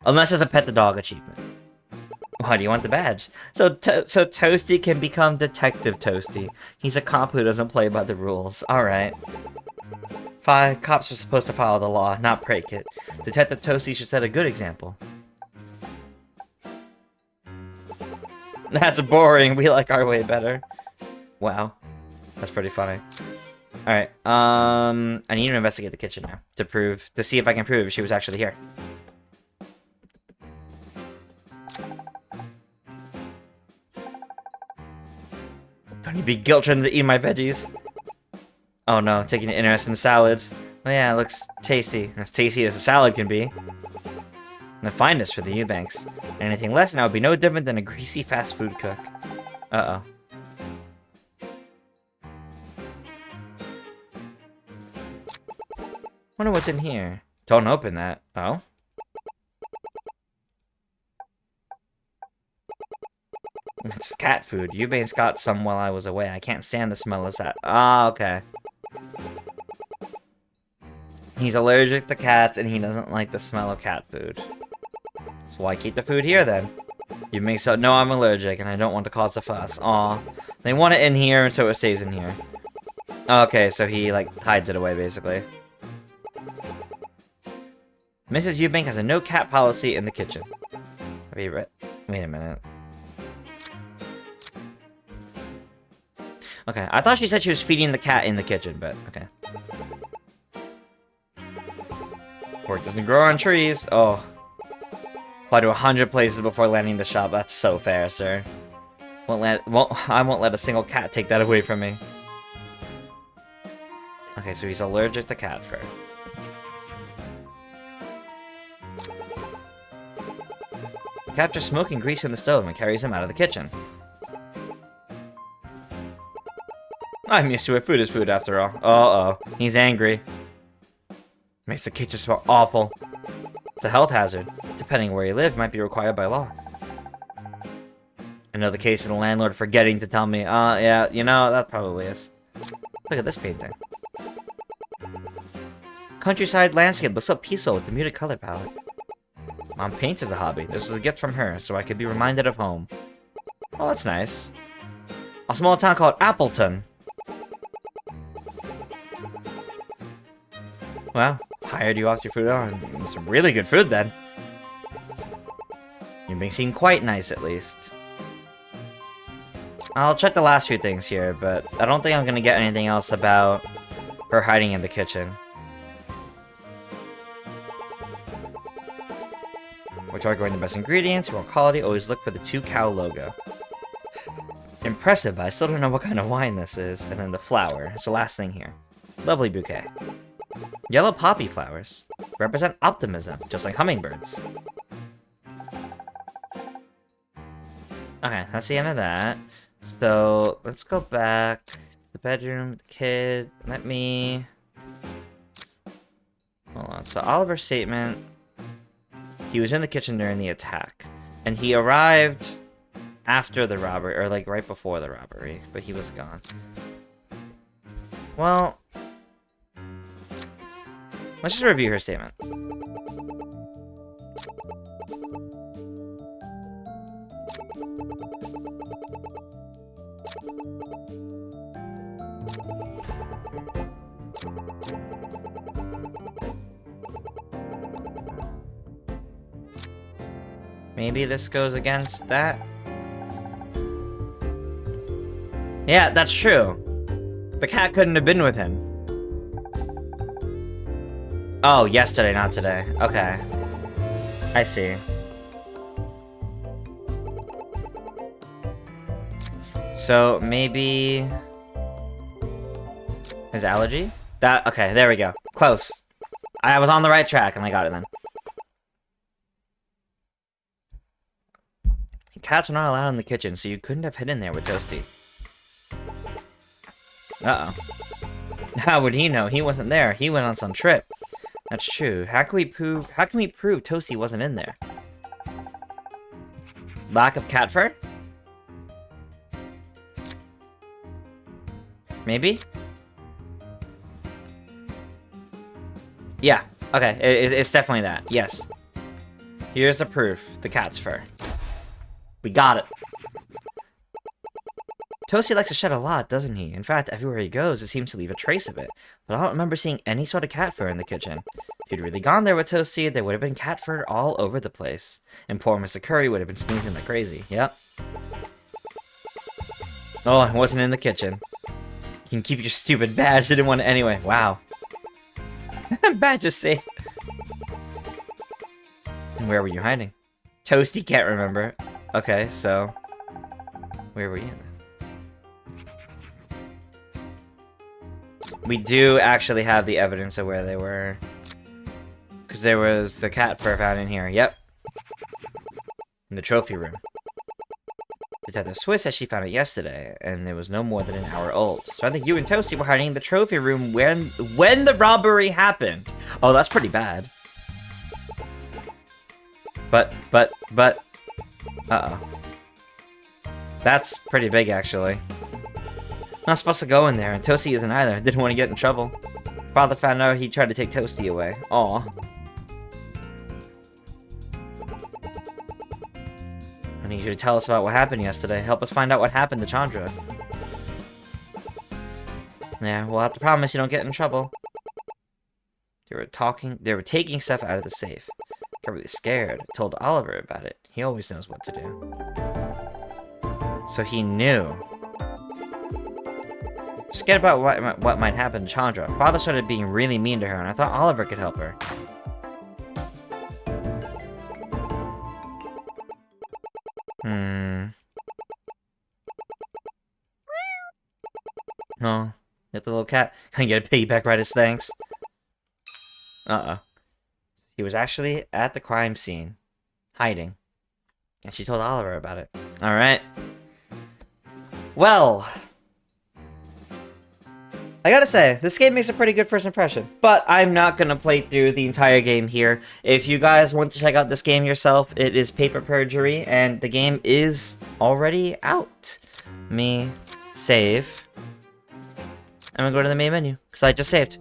Unless there's a pet the dog achievement. Why do you want the badge? So Toasty can become Detective Toasty. He's a cop who doesn't play by the rules. Alright. Cops are supposed to follow the law, not break it. Detective Toasty should set a good example. That's boring. We like our way better. Wow. That's pretty funny. Alright, I need to investigate the kitchen now. To see if I can prove if she was actually here. Don't you be guilt-tripping to eat my veggies. Oh no, taking an interest in salads. Oh yeah, it looks tasty. As tasty as a salad can be. And the finest for the Eubanks. Anything less now would be no different than a greasy fast food cook. Uh-oh. Wonder what's in here. Don't open that. Oh? It's cat food. Eubanks got some while I was away. I can't stand the smell of that. Ah, okay. He's allergic to cats, and he doesn't like the smell of cat food. So why keep the food here, then? Eubanks said, no, I'm allergic, and I don't want to cause a fuss. Aw. They want it in here, so it stays in here. Okay, so he, like, hides it away, basically. Mrs. Eubank has a no-cat policy in the kitchen. Wait a minute. Okay, I thought she said she was feeding the cat in the kitchen, but okay. Pork doesn't grow on trees. Oh. Apply to 100 places before landing the shop. That's so fair, sir. I won't let a single cat take that away from me. Okay, so he's allergic to cat fur. He captures smoke and grease in the stove and carries him out of the kitchen. I'm used to it. Food is food, after all. Uh-oh. He's angry. Makes the kitchen smell awful. It's a health hazard. Depending where you live, might be required by law. Another case of the landlord forgetting to tell me. Yeah, you know, that probably is. Look at this painting. Countryside landscape looks so peaceful with the muted color palette. Mom paints as a hobby. This was a gift from her, so I could be reminded of home. Oh, that's nice. A small town called Appleton. Well, hired you off your food on. Some really good food, then. You may seem quite nice, at least. I'll check the last few things here, but I don't think I'm gonna get anything else about her hiding in the kitchen. Which are going the best ingredients, more quality, always look for the 2-cow logo. Impressive, but I still don't know what kind of wine this is. And then the flower, it's the last thing here. Lovely bouquet. Yellow poppy flowers represent optimism, just like hummingbirds. Okay, that's the end of that. So, let's go back to the bedroom, the kid. Let me... Hold on. So, Oliver's statement... He was in the kitchen during the attack. And he arrived after the robbery, or like right before the robbery, but he was gone. Well... Let's just review her statement. Maybe this goes against that? Yeah, that's true. The cat couldn't have been with him. Oh, yesterday, not today. Okay. I see. So, maybe... His allergy? Okay, there we go. Close. I was on the right track, and I got it then. Cats are not allowed in the kitchen, so you couldn't have hidden there with Toasty. Uh-oh. How would he know? He wasn't there. He went on some trip. That's true. How can we prove Toasty wasn't in there? Lack of cat fur? Maybe? Yeah. Okay. It's definitely that. Yes. Here's the proof. The cat's fur. We got it. Toasty likes to shed a lot, doesn't he? In fact, everywhere he goes, it seems to leave a trace of it. But I don't remember seeing any sort of cat fur in the kitchen. If you'd really gone there with Toasty, there would have been cat fur all over the place. And poor Mr. Curry would have been sneezing like crazy. Yep. Oh, I wasn't in the kitchen. You can keep your stupid badge. I didn't want it anyway. Wow. Badge is safe. And where were you hiding? Toasty can't remember. Okay, so... Where were you then? We do actually have the evidence of where they were. Because there was the cat fur found in here. Yep. In the trophy room. Detective Swiss said she found it yesterday, and it was no more than an hour old. So I think you and Toasty were hiding in the trophy room when the robbery happened. Oh, that's pretty bad. But, uh-oh. That's pretty big, actually. Not supposed to go in there, and Toasty isn't either. Didn't want to get in trouble. Father found out he tried to take Toasty away. Aw. I need you to tell us about what happened yesterday. Help us find out what happened to Chandra. Yeah, we'll have to promise you don't get in trouble. They were taking stuff out of the safe. Got really scared. Told Oliver about it. He always knows what to do. So he knew. Scared about what might happen to Chandra. Father started being really mean to her, and I thought Oliver could help her. Oh, get the little cat. Can I get a piggyback ride as thanks? Uh-oh. He was actually at the crime scene, hiding. And she told Oliver about it. Alright. Well, I gotta say, this game makes a pretty good first impression, but I'm not gonna play through the entire game here. If you guys want to check out this game yourself, it is Paper Perjury, and the game is already out. Let me save. I'm gonna go to the main menu, because I just saved.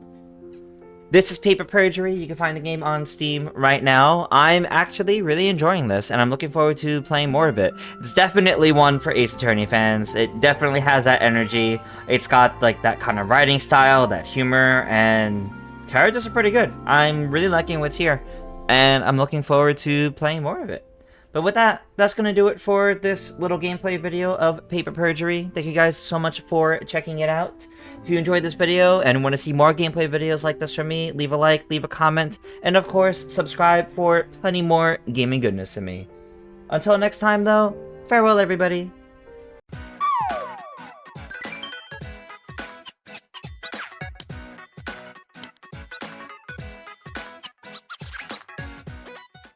This is Paper Perjury. You can find the game on Steam right now. I'm actually really enjoying this, and I'm looking forward to playing more of it. It's definitely one for Ace Attorney fans. It definitely has that energy. It's got like that kind of writing style, that humor, and characters are pretty good. I'm really liking what's here, and I'm looking forward to playing more of it. But with that, that's going to do it for this little gameplay video of Paper Perjury. Thank you guys so much for checking it out. If you enjoyed this video and want to see more gameplay videos like this from me, leave a like, leave a comment, and of course, subscribe for plenty more gaming goodness from me. Until next time though, farewell everybody.